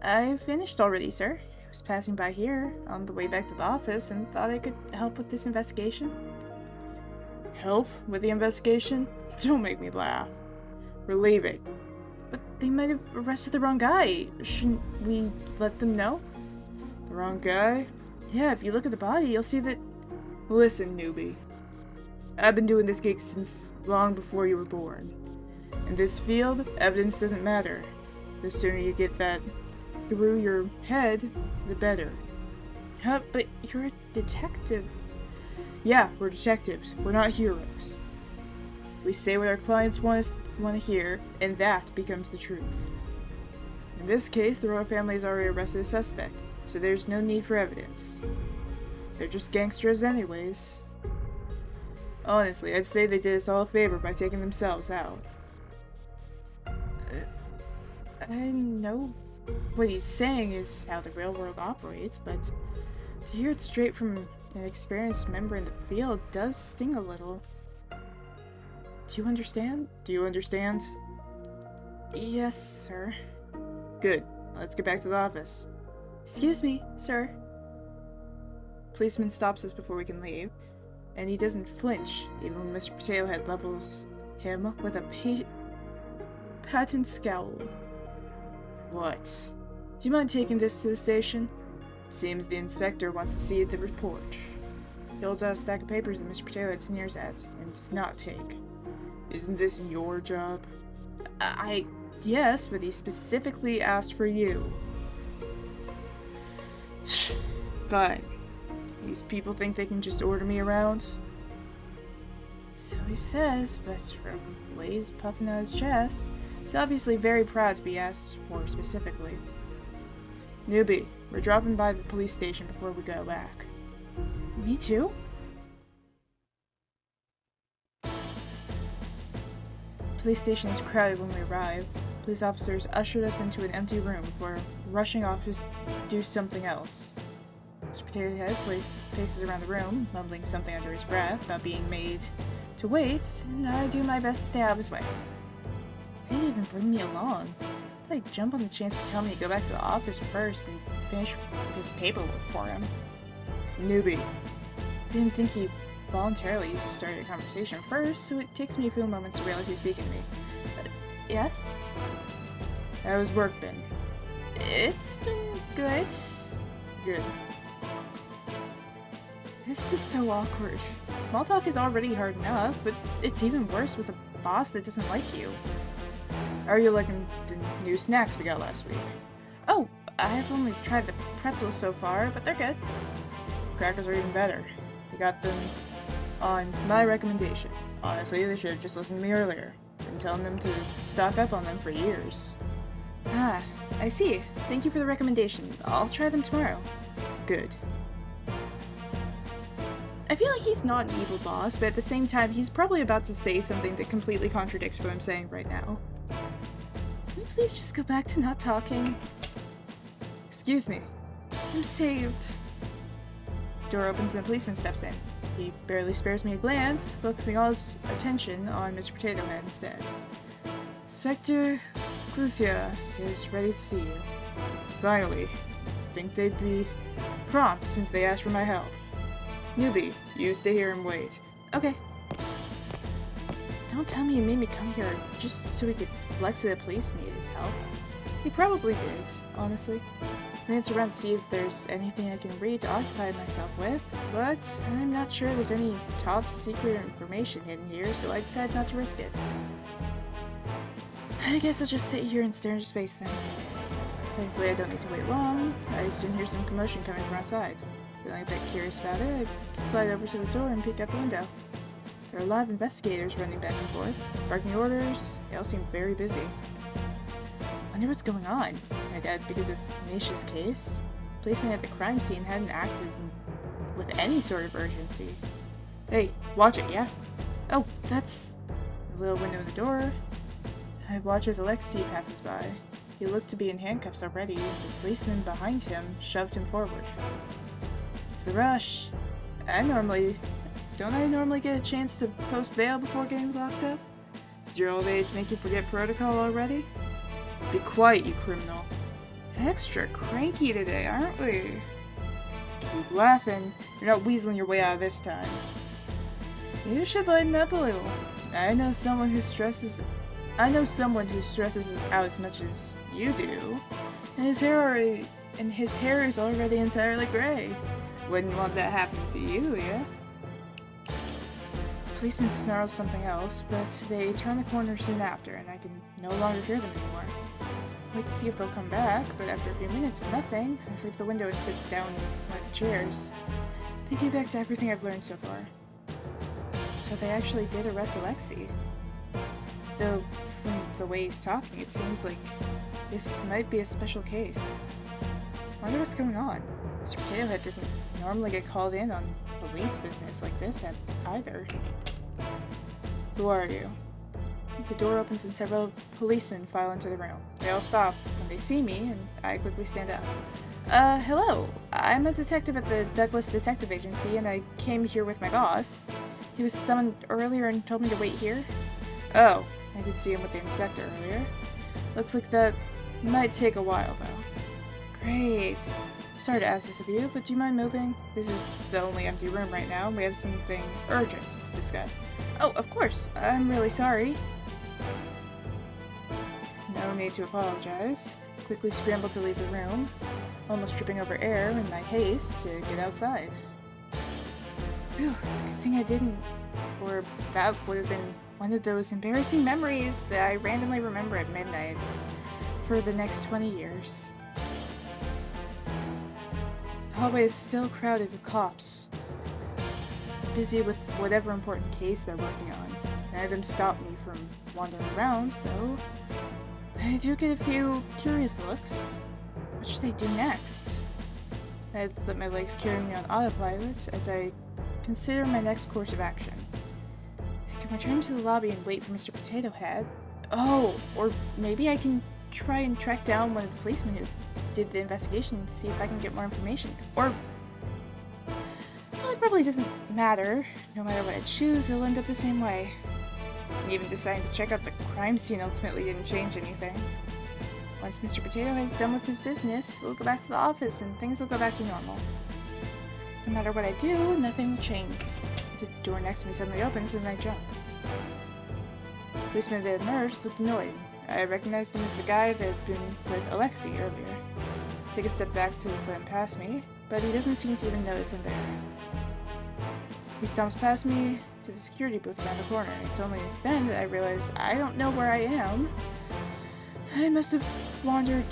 I finished already, sir. I was passing by here on the way back to the office and thought I could help with this investigation. Help with the investigation? Don't make me laugh. We're leaving. But they might have arrested the wrong guy. Shouldn't we let them know? The wrong guy? Yeah, if you look at the body, you'll see that... Listen, newbie. I've been doing this gig since long before you were born. In this field, evidence doesn't matter. The sooner you get that through your head, the better. But you're a detective. Yeah, we're detectives. We're not heroes. We say what our clients want to hear, and that becomes the truth. In this case, the royal family has already arrested a suspect, so there's no need for evidence. They're just gangsters anyways. Honestly, I'd say they did us all a favor by taking themselves out. I know what he's saying is how the real world operates, but to hear it straight from an experienced member in the field does sting a little. Do you understand? Do you understand? Yes, sir. Good. Let's get back to the office. Excuse me, sir. Policeman stops us before we can leave, and he doesn't flinch even when Mr. Potato Head levels him with a patent scowl. What? Do you mind taking this to the station? Seems the inspector wants to see the report. He holds out a stack of papers that Mr. Potato Head sneers at and does not take. Isn't this your job? Yes, but he specifically asked for you. Fine. These people think they can just order me around? So he says, but from Blaze puffing out his chest, he's obviously very proud to be asked for specifically. Newbie, we're dropping by the police station before we go back. Me too? Police station is crowded when we arrive. Police officers ushered us into an empty room before rushing off to do something else. Mr. Potato Head paces around the room, mumbling something under his breath about being made to wait, and I do my best to stay out of his way. He didn't even bring me along. I'd jump on the chance to tell me to go back to the office first and finish his paperwork for him. Newbie. Didn't think he voluntarily started a conversation first, so it takes me a few moments to realize he's speaking to me. Yes? How's work been? It's been good. Good. This is so awkward. Small talk is already hard enough, but it's even worse with a boss that doesn't like you. How are you liking the new snacks we got last week? Oh, I've only tried the pretzels so far, but they're good. Crackers are even better. I got them on my recommendation. Honestly, they should have just listened to me earlier. Been telling them to stock up on them for years. Ah, I see. Thank you for the recommendation. I'll try them tomorrow. Good. I feel like he's not an evil boss, but at the same time, he's probably about to say something that completely contradicts what I'm saying right now. Can we please just go back to not talking? Excuse me. I'm saved. Door opens and the policeman steps in. He barely spares me a glance, focusing all his attention on Mr. Potato Head instead. Inspector Clusia is ready to see you. Finally. Think they'd be prompt since they asked for my help. Newbie, you stay here and wait. Okay. Don't tell me you made me come here just so we could flex to the police needed his help. He probably did, honestly. Glance around to see if there's anything I can read to occupy myself with, but I'm not sure there's any top secret information hidden here, so I decided not to risk it. I guess I'll just sit here and stare into space then. Thankfully I don't need to wait long. I soon hear some commotion coming from outside. Feeling a bit curious about it, I slide over to the door and peek out the window. There are a lot of investigators running back and forth, barking orders. They all seem very busy. Wonder what's going on. I doubt it's because of Nisha's case. Policemen at the crime scene hadn't acted with any sort of urgency. Hey, watch it, yeah? Oh, that's the little window in the door. I watch as Alexei passes by. He looked to be in handcuffs already, and the policeman behind him shoved him forward. It's the rush. Don't I normally get a chance to post bail before getting locked up? Does your old age make you forget protocol already? Be quiet, you criminal. Extra cranky today, aren't we? Keep laughing. You're not weaseling your way out of this time. You should lighten up a little. I know someone who stresses out as much as you do, and his hair is already entirely gray. Wouldn't want that happening to you, yeah? Policeman snarls something else, but they turn the corner soon after, and I can no longer hear them anymore. I wait to see if they'll come back, but after a few minutes of nothing, I leave the window and sit down in one of the chairs, thinking back to everything I've learned so far. So they actually did arrest Alexei. Though, from the way he's talking, it seems like this might be a special case. I wonder what's going on. Mr. Potato Head doesn't normally get called in on police business like this either. Who are you? The door opens and several policemen file into the room. They all stop when they see me, and I quickly stand up. Hello. I'm a detective at the Douglas Detective Agency, and I came here with my boss. He was summoned earlier and told me to wait here. Oh, I did see him with the inspector earlier. Looks like that might take a while, though. Great. Sorry to ask this of you, but do you mind moving? This is the only empty room right now, and we have something urgent to discuss. Oh, of course. I'm really sorry. No need to apologize. Quickly scrambled to leave the room, almost tripping over air in my haste to get outside. Phew, good thing I didn't, or that would have been One of those embarrassing memories that I randomly remember at midnight for the next 20 years. The hallway is still crowded with cops, busy with whatever important case they're working on. None of them stop me from wandering around, though. I do get a few curious looks. What should I do next? I let my legs carry me on autopilot as I consider my next course of action. I can return to the lobby and wait for Mr. Potato Head. Oh, or maybe I can try and track down one of the policemen who did the investigation to see if I can get more information. Or, well, it probably doesn't matter. No matter what I choose, it'll end up the same way. And even deciding to check out the crime scene ultimately didn't change anything. Once Mr. Potato Head is done with his business, we'll go back to the office and things will go back to normal. No matter what I do, nothing will change. The door next to me suddenly opens and I jump. The policeman that emerged looked annoyed. I recognized him as the guy that had been with Alexei earlier. I take a step back to let him pass me, but he doesn't seem to even notice I'm there. He stomps past me to the security booth around the corner. It's only then that I realize I don't know where I am. I must have wandered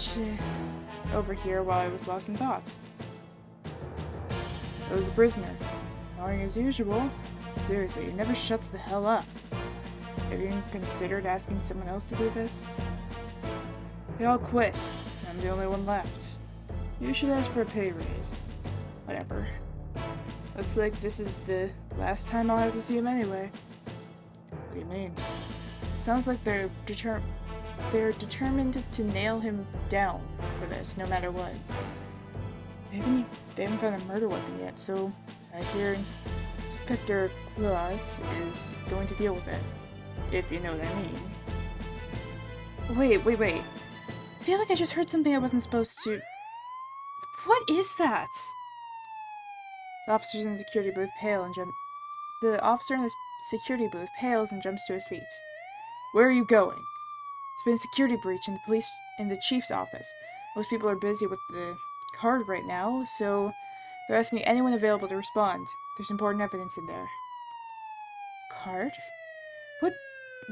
over here while I was lost in thought. I was a prisoner, annoying as usual. Seriously, he never shuts the hell up. Have you even considered asking someone else to do this? They all quit. I'm the only one left. You should ask for a pay raise. Whatever. Looks like this is the last time I'll have to see him anyway. What do you mean? Sounds like they're determined to nail him down for this, no matter what. They haven't found a murder weapon yet, so I hear Inspector Claus is going to deal with it. If you know what I mean. Wait. I feel like I just heard something I wasn't supposed to... What is that? The officer in the security booth pales and jumps to his feet. Where are you going? There's been a security breach in the chief's office. Most people are busy with the card right now, so they're asking anyone available to respond. There's important evidence in there. Card?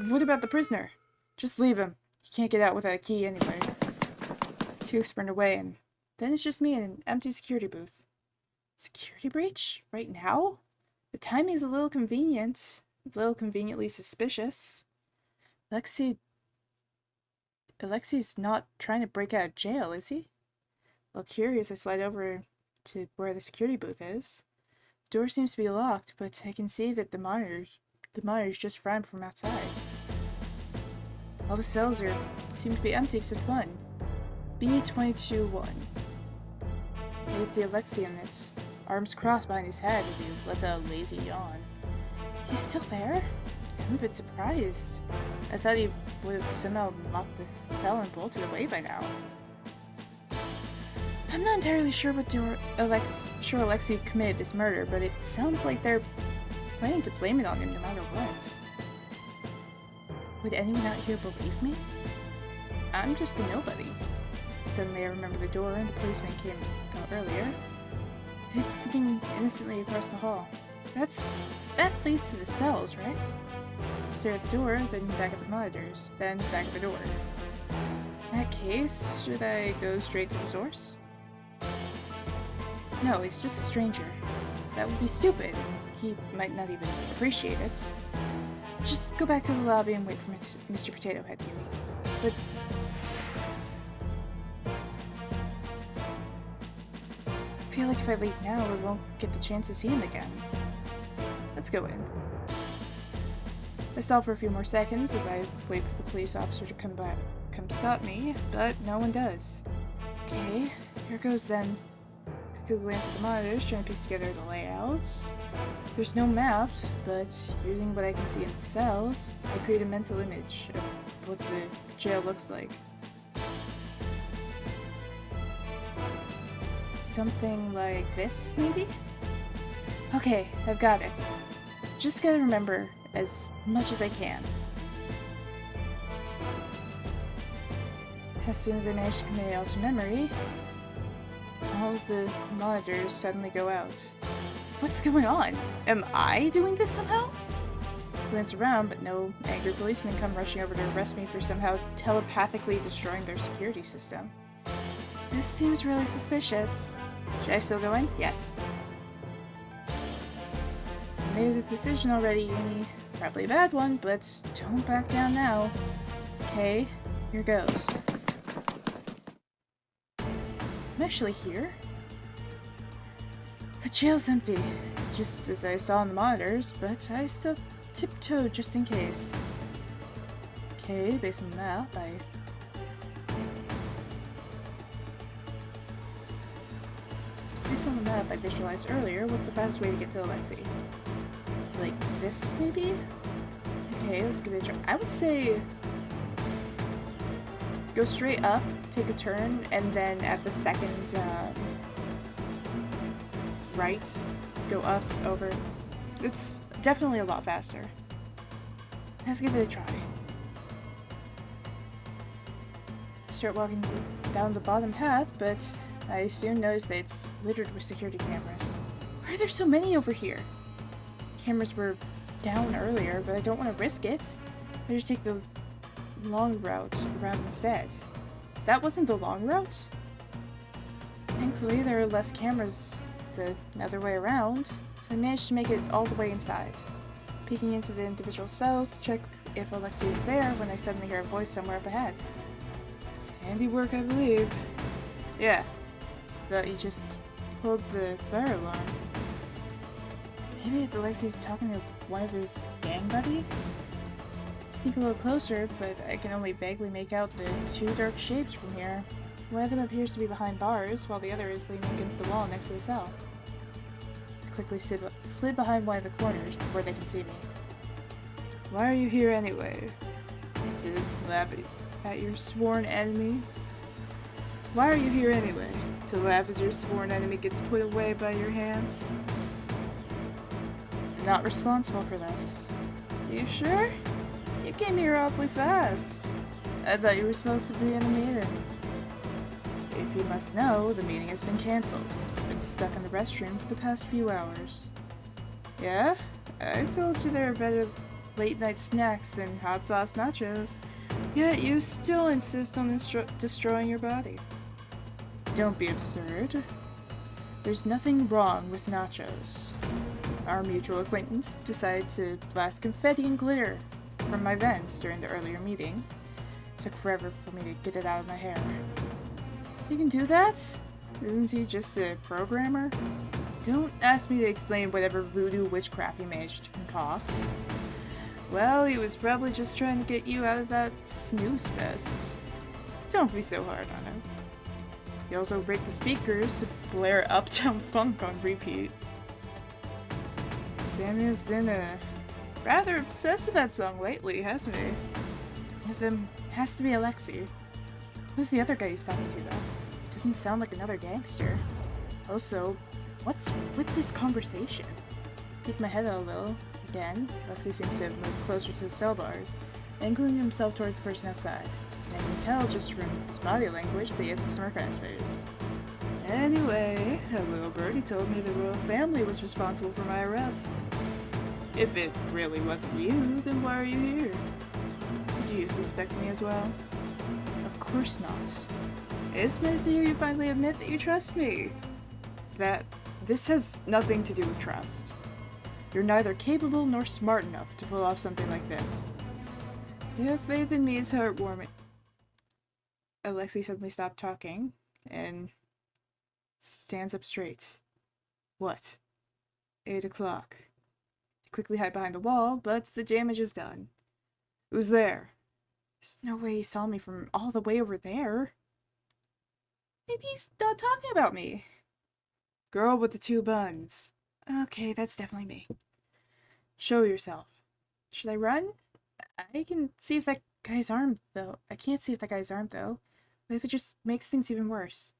What about the prisoner? Just leave him. He can't get out without a key anyway. The two sprint away, and then it's just me in an empty security booth. Security breach? Right now? The timing is a little convenient. A little conveniently suspicious. Alexei's not trying to break out of jail, is he? Well, curious, I slide over to where the security booth is. The door seems to be locked, but I can see that the monitors just framed from outside. All the cells seem to be empty except one. B-22-1. I can see Alexei in it, arms crossed behind his head as he lets out a lazy yawn. He's still there? I'm a bit surprised. I thought he would have somehow locked the cell and bolted away by now. I'm not entirely sure Alexei committed this murder, but it sounds like they're planning to blame it on him no matter what. Would anyone out here believe me? I'm just a nobody. Suddenly I remember the door and the policeman came out earlier. It's sitting innocently across the hall. That leads to the cells, right? Stare at the door, then back at the monitors, then back at the door. In that case, should I go straight to the source? No, he's just a stranger. That would be stupid, and he might not even appreciate it. Just go back to the lobby and wait for Mr. Potato Head, Yumi. But... I feel like if I leave now, we won't get the chance to see him again. Let's go in. I stall for a few more seconds as I wait for the police officer to come stop me, but no one does. Okay, here goes then. Quickly glance at the monitors, trying to piece together the layouts. There's no map, but using what I can see in the cells, I create a mental image of what the jail looks like. Something like this, maybe? Okay, I've got it. Just gotta remember as much as I can. As soon as I manage to commit it all to memory, all of the monitors suddenly go out. What's going on? Am I doing this somehow? glance around, but no angry policemen come rushing over to arrest me for somehow telepathically destroying their security system. This seems really suspicious. Should I still go in? Yes. I made the decision already, Uni. Probably a bad one, but don't back down now. Okay, here goes. I'm actually here? The jail's empty, just as I saw on the monitors, but I still tiptoed just in case. Okay, based on the map, I visualized earlier, what's the fastest way to get to Alexei? Like this, maybe? Okay, let's give it a try. I would say go straight up, take a turn, and then at the second right, go up, over. It's definitely a lot faster. Let's give it a try. Start walking down the bottom path, but I soon noticed that it's littered with security cameras. Why are there so many over here? Cameras were down earlier, but I don't want to risk it. I just take the long route around instead. That wasn't the long route? Thankfully, there are less cameras the other way around, so I managed to make it all the way inside. Peeking into the individual cells, check if Alexei is there when I suddenly hear a voice somewhere up ahead. It's handiwork, I believe. Yeah. Thought you just pulled the fire alarm. Maybe it's Alexei talking to one of his gang buddies? Sneak a little closer, but I can only vaguely make out the two dark shapes from here. One of them appears to be behind bars, while the other is leaning against the wall next to the cell. I quickly slid behind one of the corners before they can see me. Why are you here anyway? To laugh at your sworn enemy? Why are you here anyway? To laugh as your sworn enemy gets put away by your hands? I'm not responsible for this. You sure? You came here awfully fast. I thought you were supposed to be in a meeting. If you must know, the meeting has been cancelled. I've been stuck in the restroom for the past few hours. Yeah? I told you there are better late-night snacks than hot sauce nachos. Yet you still insist on destroying your body. Don't be absurd. There's nothing wrong with nachos. Our mutual acquaintance decided to blast confetti and glitter from my vents during the earlier meetings. It took forever for me to get it out of my hair. You can do that? Isn't he just a programmer? Don't ask me to explain whatever voodoo witchcraft he managed to concoct. Well, he was probably just trying to get you out of that snooze fest. Don't be so hard on him. He also rigged the speakers to blare Uptown Funk on repeat. Samuel's been rather obsessed with that song lately, hasn't he? One of them has to be Alexei. Who's the other guy he's talking to, though? Doesn't sound like another gangster. Also, what's with this conversation? Peek my head out a little. Again, Alexei seems to have moved closer to the cell bars, angling himself towards the person outside. And I can tell just from his body language that he has a smirk on his face. Anyway, a little birdie told me the royal family was responsible for my arrest. If it really wasn't you, then why are you here? Do you suspect me as well? Of course not. It's nice to hear you finally admit that you trust me. This has nothing to do with trust. You're neither capable nor smart enough to pull off something like this. Your faith in me is heartwarming. Alexei suddenly stopped talking and stands up straight. What? 8 o'clock. I quickly hide behind the wall, but the damage is done. Who's there? There's no way he saw me from all the way over there. Maybe he's not talking about me. Girl with the 2 buns. Okay, that's definitely me. Show yourself. Should I run? I can see if that guy's armed, though. I can't see if that guy's armed, though. What if it just makes things even worse?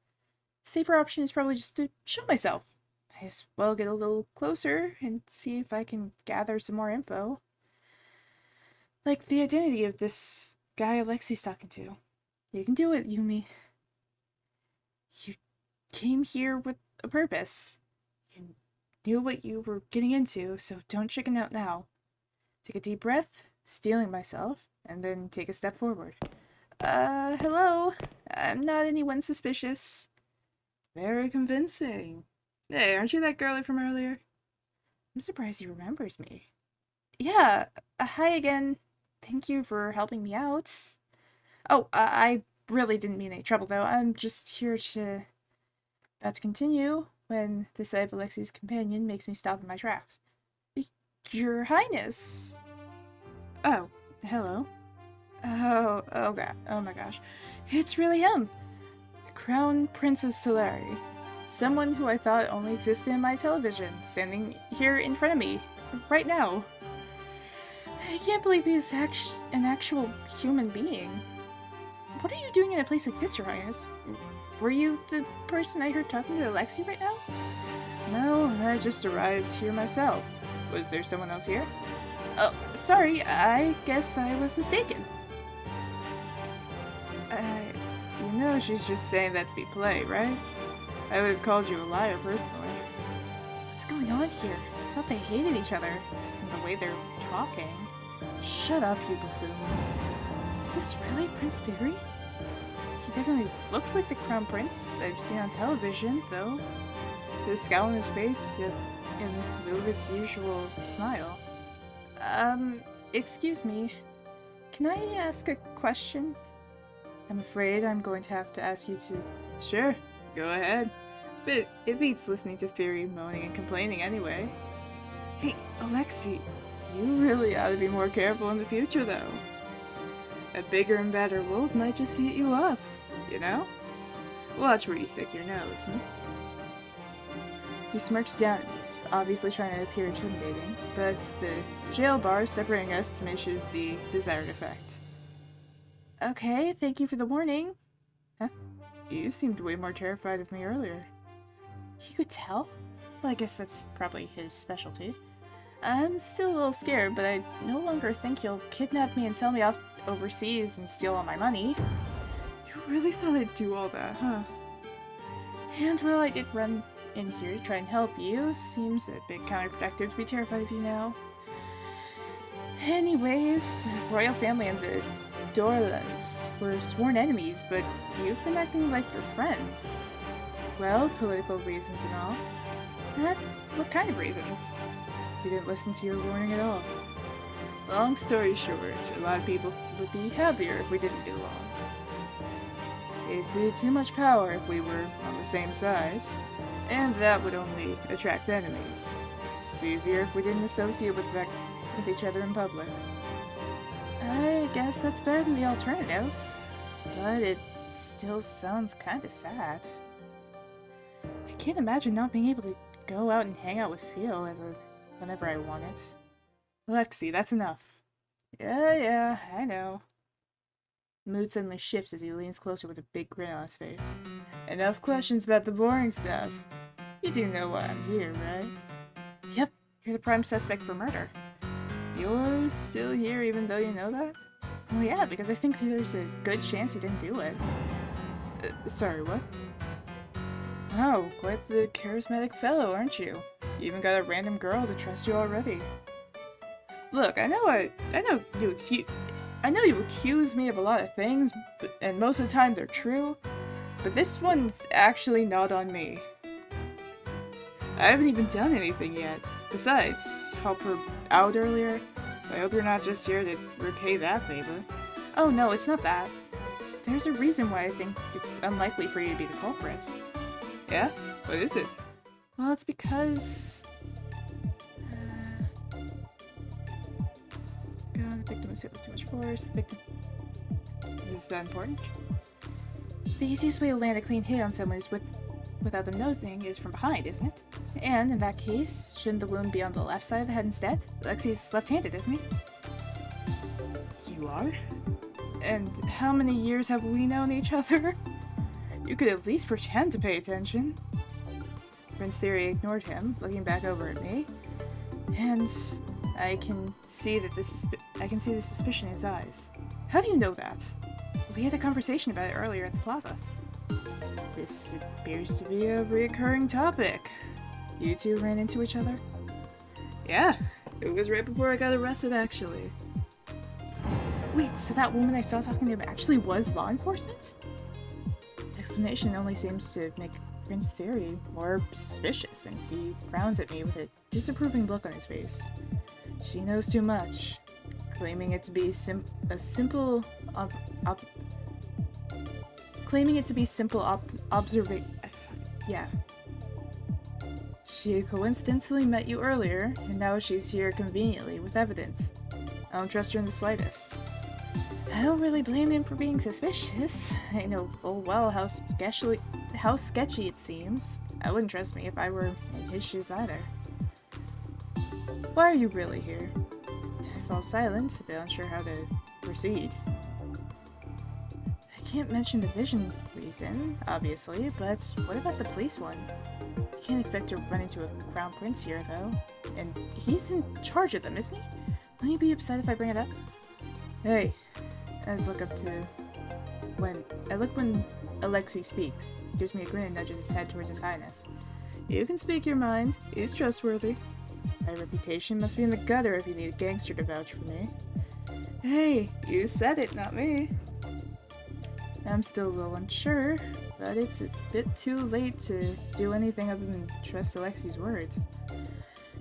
The safer option is probably just to show myself. I as well get a little closer and see if I can gather some more info. Like the identity of this guy Alexei's talking to. You can do it, Yumi. You came here with a purpose. You knew what you were getting into, so don't chicken out now. Take a deep breath, steeling myself, and then take a step forward. Hello? I'm not anyone suspicious. Very convincing. Hey, aren't you that girlie from earlier? I'm surprised he remembers me. Yeah, hi again. Thank you for helping me out. Oh, I really didn't mean any trouble, though. I'm just here to... About to continue when the sight of Alexi's companion makes me stop in my tracks. Your Highness! Oh, hello. Oh god, oh my gosh. It's really him! Crown Princess Solari. Someone who I thought only existed in my television, standing here in front of me, right now. I can't believe he's an actual human being. What are you doing in a place like this, Your Highness? Were you the person I heard talking to Alexi right now? No, I just arrived here myself. Was there someone else here? Oh, sorry, I guess I was mistaken. You know she's just saying that to be polite, right? I would have called you a liar personally. What's going on here? I thought they hated each other. And the way they're talking. Shut up, you buffoon. Is this really Prince Theory? He definitely looks like the Crown Prince I've seen on television, though. The scowl on his face, in lieu of his usual smile. Excuse me. Can I ask a question? I'm afraid I'm going to have to ask you to... Sure, go ahead. But it beats listening to Theory moaning and complaining anyway. Hey, Alexi, you really ought to be more careful in the future, though. A bigger and better wolf might just eat you up, you know? Watch where you stick your nose, hmm? He smirks down at me, obviously trying to appear intimidating, but the jail bar separating us diminishes the desired effect. Okay, thank you for the warning. Huh? You seemed way more terrified of me earlier. He could tell? Well, I guess that's probably his specialty. I'm still a little scared, but I no longer think he'll kidnap me and sell me off overseas and steal all my money. You really thought I'd do all that, huh? And well, I did run in here to try and help you. Seems a bit counterproductive to be terrified of you now. Anyways, the royal family and the Dorlas were sworn enemies, but you've been acting like you're friends. Well, political reasons and all. What kind of reasons? You didn't listen to your warning at all. Long story short, a lot of people would be happier if we didn't get along. It'd be too much power if we were on the same side, and that would only attract enemies. It's easier if we didn't associate with each other in public. I guess that's better than the alternative, but it still sounds kinda sad. I can't imagine not being able to go out and hang out with Phil whenever I wanted. Lexi, that's enough. Yeah, I know. Mood suddenly shifts as he leans closer with a big grin on his face. Enough questions about the boring stuff. You do know why I'm here, right? Yep, you're the prime suspect for murder. You're still here even though you know that? Well, yeah, because I think there's a good chance you didn't do it. Sorry, what? Oh, quite the charismatic fellow, aren't you? You even got a random girl to trust you already. Look, I know you accuse me of a lot of things, and most of the time they're true, but this one's actually not on me. I haven't even done anything yet. Besides, help her out earlier. I hope you're not just here to repay that favor. Oh no, it's not that. There's a reason why I think it's unlikely for you to be the culprit. Yeah? What is it? Well, it's because... God, the victim was hit with too much force. The victim... Is that important? The easiest way to land a clean hit on someone is without them noticing is from behind, isn't it? And in that case, shouldn't the wound be on the left side of the head instead? Lexi's left-handed, isn't he? You are? And how many years have we known each other? You could at least pretend to pay attention. Prince Theory ignored him, looking back over at me, and I can see the suspicion in his eyes. How do you know that? We had a conversation about it earlier at the plaza. This appears to be a recurring topic. You two ran into each other? Yeah, It was right before I got arrested, actually. Wait, so that woman I saw talking to him actually was law enforcement? The explanation only seems to make Prince Theory more suspicious, and he frowns at me with a disapproving look on his face. She knows too much, claiming it to be simple observation. Yeah. She coincidentally met you earlier, and now she's here conveniently with evidence. I don't trust her in the slightest. I don't really blame him for being suspicious. I know full well how sketchy it seems. I wouldn't trust me if I were in his shoes either. Why are you really here? I fall silent, a bit unsure how to proceed. I can't mention the vision reason, obviously, but what about the police one? You can't expect to run into a crown prince here, though. And he's in charge of them, isn't he? Won't you be upset if I bring it up? Hey. I look when Alexei speaks. He gives me a grin and nudges his head towards His Highness. You can speak your mind. He's trustworthy. My reputation must be in the gutter if you need a gangster to vouch for me. Hey, you said it, not me. I'm still a little unsure, but it's a bit too late to do anything other than trust Alexei's words.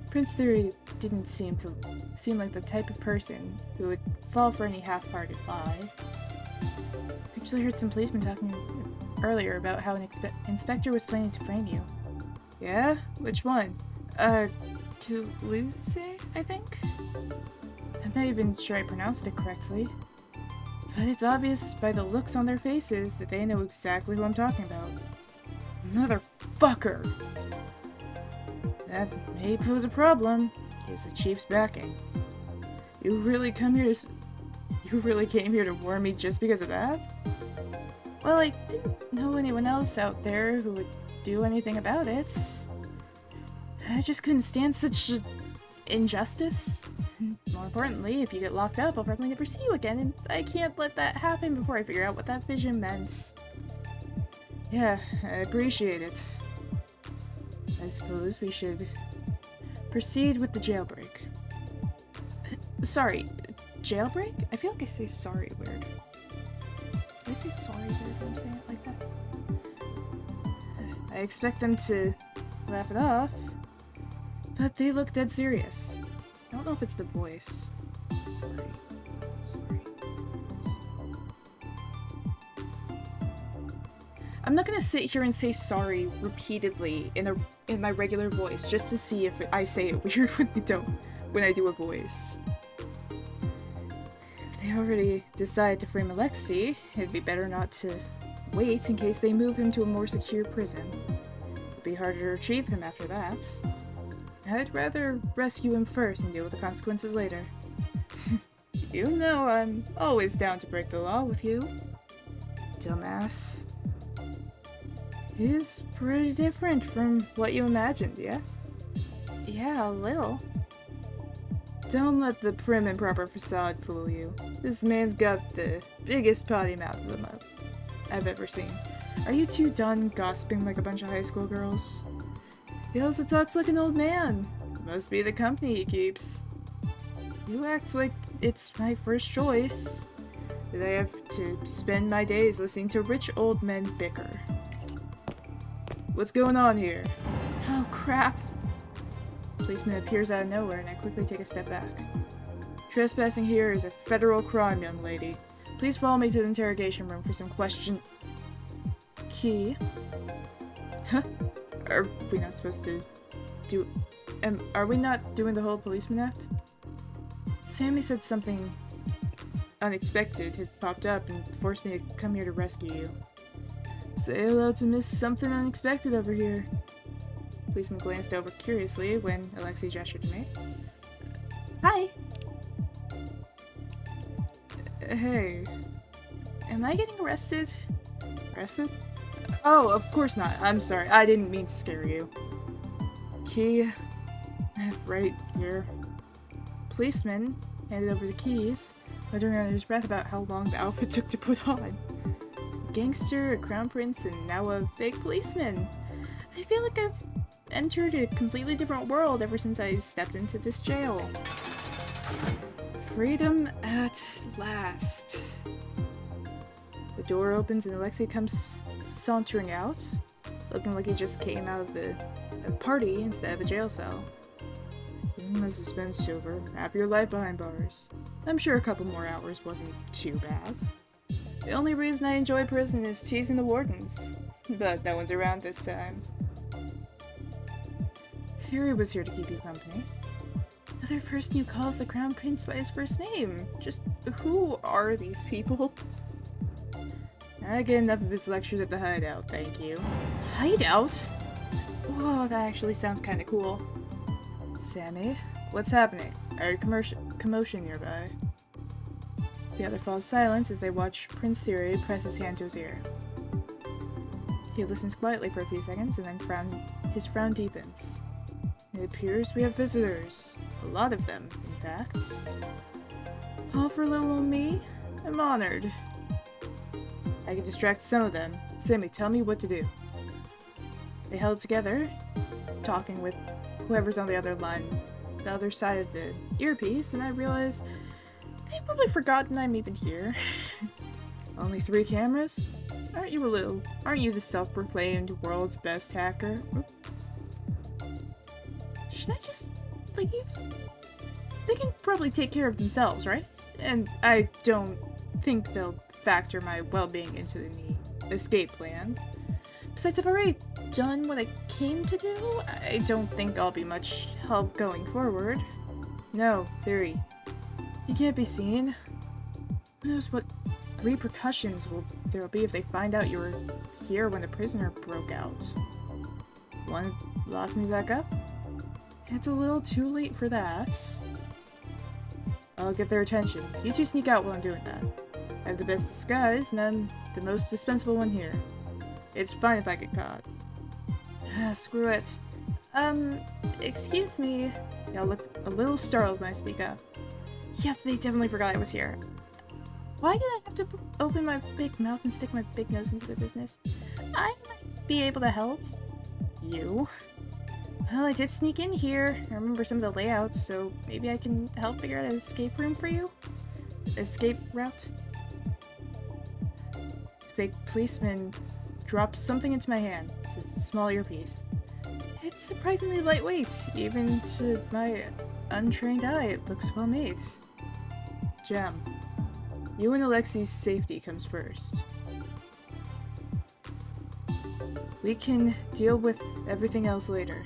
Prince Theory didn't seem like the type of person who would fall for any half-hearted lie. I actually heard some policemen talking earlier about how an inspector was planning to frame you. Yeah? Which one? Toulouse, I think? I'm not even sure I pronounced it correctly. But it's obvious by the looks on their faces that they know exactly who I'm talking about. Motherfucker! That may pose a problem. Here's the chief's backing. You really came here to warn me just because of that? Well, I didn't know anyone else out there who would do anything about it. I just couldn't stand such injustice. More importantly, if you get locked up, I'll probably never see you again, and I can't let that happen before I figure out what that vision meant. Yeah, I appreciate it. I suppose we should proceed with the jailbreak. Sorry, jailbreak? I feel like I say sorry weird. Do I say sorry weird when I'm saying it like that? I expect them to laugh it off, but they look dead serious. I don't know if it's the voice. Sorry. I'm not gonna sit here and say sorry repeatedly in my regular voice just to see if I say it weird when I do a voice. If they already decide to frame Alexei, it'd be better not to wait in case they move him to a more secure prison. It'd be harder to retrieve him after that. I'd rather rescue him first and deal with the consequences later. You know I'm always down to break the law with you. Dumbass. He's pretty different from what you imagined, yeah? Yeah, a little. Don't let the prim and proper facade fool you. This man's got the biggest potty mouth I've ever seen. Are you two done gossiping like a bunch of high school girls? He also talks like an old man. Must be the company he keeps. You act like it's my first choice. That I have to spend my days listening to rich old men bicker. What's going on here? Oh crap. Policeman appears out of nowhere and I quickly take a step back. Trespassing here is a federal crime, young lady. Please follow me to the interrogation room for some question. Key? Huh? Are we not supposed to do... are we not doing the whole policeman act? Sammy said something unexpected had popped up and forced me to come here to rescue you. Say hello to Miss Something Unexpected over here. Policeman glanced over curiously when Alexei gestured to me. Hi! Hey. Am I getting arrested? Arrested? Oh, of course not. I'm sorry. I didn't mean to scare you. Key. Right here. Policeman handed over the keys, muttering under his breath about how long the outfit took to put on. A gangster, a crown prince, and now a fake policeman. I feel like I've entered a completely different world ever since I stepped into this jail. Freedom at last. The door opens and Alexei comes sauntering out, looking like he just came out of a party instead of a jail cell. The suspense over. Have your life behind bars. I'm sure a couple more hours wasn't too bad. The only reason I enjoy prison is teasing the wardens, but no one's around this time. Theory was here to keep you company. Another person who calls the Crown Prince by his first name. Just who are these people? I get enough of his lectures at the hideout, thank you. Hideout? Whoa, that actually sounds kinda cool. Sammy, what's happening? I heard commotion nearby. The other falls silent as they watch Prince Theory press his hand to his ear. He listens quietly for a few seconds and then his frown deepens. It appears we have visitors. A lot of them, in fact. All for little old me? I'm honored. I can distract some of them. Sammy, tell me what to do. They held together, talking with whoever's on the other line, the other side of the earpiece, and I realized they've probably forgotten I'm even here. Only 3 cameras? Aren't you the self-proclaimed world's best hacker? Should I just leave? They can probably take care of themselves, right? And I don't think they'll factor my well-being into the escape plan. Besides, I've already done what I came to do. I don't think I'll be much help going forward. No, Theory. You can't be seen. Who knows what repercussions there'll be if they find out you were here when the prisoner broke out. Want to lock me back up? It's a little too late for that. I'll get their attention. You two sneak out while I'm doing that. I have the best disguise, and I'm the most dispensable one here. It's fine if I get caught. Screw it. Excuse me. Y'all look a little startled when I speak up. Yeah, they definitely forgot I was here. Why did I have to open my big mouth and stick my big nose into the business? I might be able to help. You? Well, I did sneak in here. I remember some of the layouts, so maybe I can help figure out an escape room for you? Escape route? The big policeman dropped something into my hand. It's a small earpiece. It's surprisingly lightweight. Even to my untrained eye, it looks well made. Gem. You and Alexei's safety comes first. We can deal with everything else later.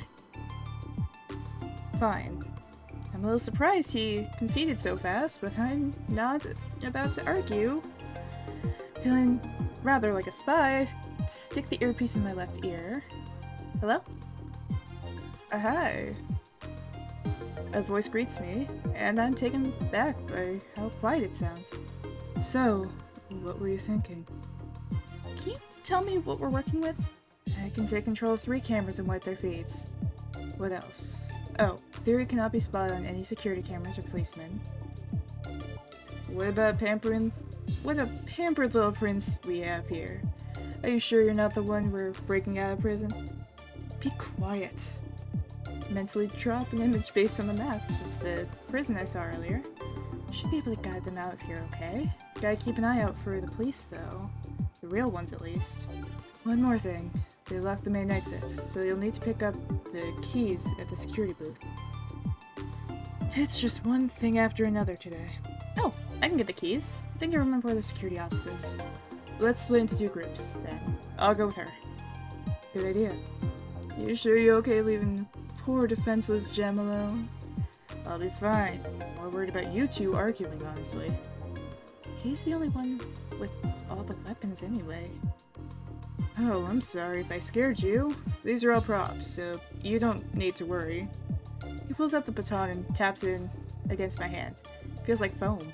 Fine. I'm a little surprised he conceded so fast, but I'm not about to argue. Feeling rather like a spy, stick the earpiece in my left ear. Hello? Hi. A voice greets me, and I'm taken back by how quiet it sounds. So, what were you thinking? Can you tell me what we're working with? I can take control of 3 cameras and wipe their feeds. What else? Oh, Theory cannot be spotted on any security cameras or policemen. What about what a pampered little prince we have here. Are you sure you're not the one we're breaking out of prison? Be quiet. Mentally drop an image based on the map of the prison I saw earlier. Should be able to guide them out if you're okay. Gotta keep an eye out for the police though. The real ones at least. One more thing. They locked the main exit, so you'll need to pick up the keys at the security booth. It's just one thing after another today. Oh, I can get the keys. I think I remember where the security office is. Let's split into 2 groups, then. I'll go with her. Good idea. You sure you're okay leaving poor defenseless Gem alone? I'll be fine. More worried about you 2 arguing, honestly. He's the only one with all the weapons anyway. Oh, I'm sorry if I scared you. These are all props, so you don't need to worry. He pulls out the baton and taps it in against my hand. Feels like foam.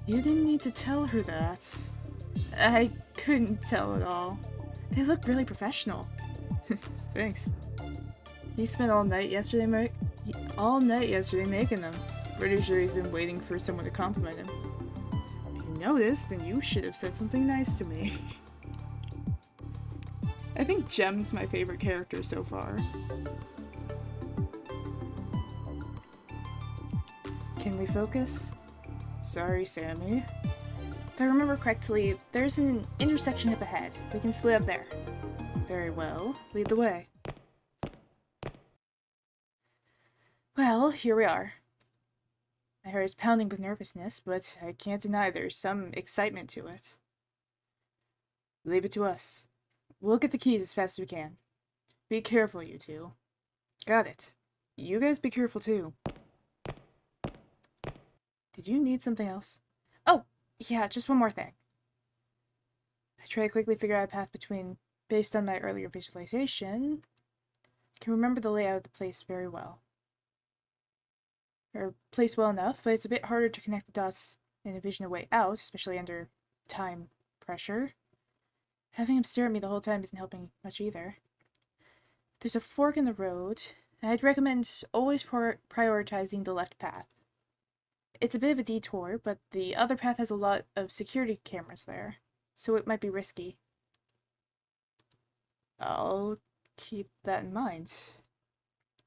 You didn't need to tell her that. I couldn't tell at all. They look really professional. Thanks. He spent all night yesterday making them. Pretty sure he's been waiting for someone to compliment him. If you noticed, then you should have said something nice to me. I think Gem's my favorite character so far. Can we focus? Sorry, Sammy. If I remember correctly, there's an intersection up ahead. We can split up there. Very well. Lead the way. Well, here we are. My heart is pounding with nervousness, but I can't deny there's some excitement to it. Leave it to us. We'll get the keys as fast as we can. Be careful, you two. Got it. You guys be careful too. Did you need something else? Oh, yeah, just one more thing. I try to quickly figure out a path based on my earlier visualization. I can remember the layout of the place very well. Or place well enough, but it's a bit harder to connect the dots and envision a way out, especially under time pressure. Having him stare at me the whole time isn't helping much either. There's a fork in the road, and I'd recommend always prioritizing the left path. It's a bit of a detour, but the other path has a lot of security cameras there, so it might be risky. I'll keep that in mind.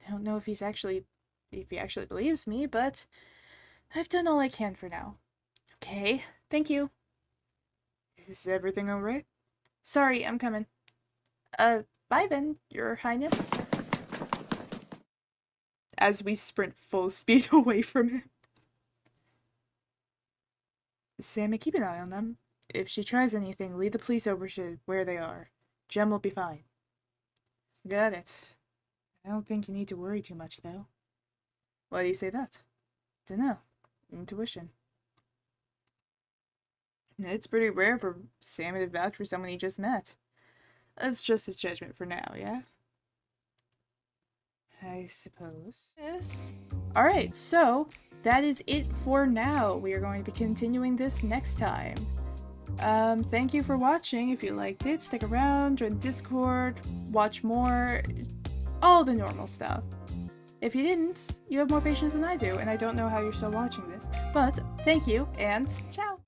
I don't know if he actually believes me, but I've done all I can for now. Okay, thank you. Is everything alright? Sorry, I'm coming. Bye then, Your Highness. As we sprint full speed away from him. Sammy, keep an eye on them. If she tries anything, lead the police over to where they are. Jem will be fine. Got it. I don't think you need to worry too much, though. Why do you say that? Dunno. Intuition. It's pretty rare for Sammy to vouch for someone he just met. That's just his judgment for now, yeah? I suppose. Yes. Alright, so that is it for now. We are going to be continuing this next time. Thank you for watching. If you liked it, stick around, join Discord, watch more, all the normal stuff. If you didn't, you have more patience than I do, and I don't know how you're still watching this. But, thank you, and ciao!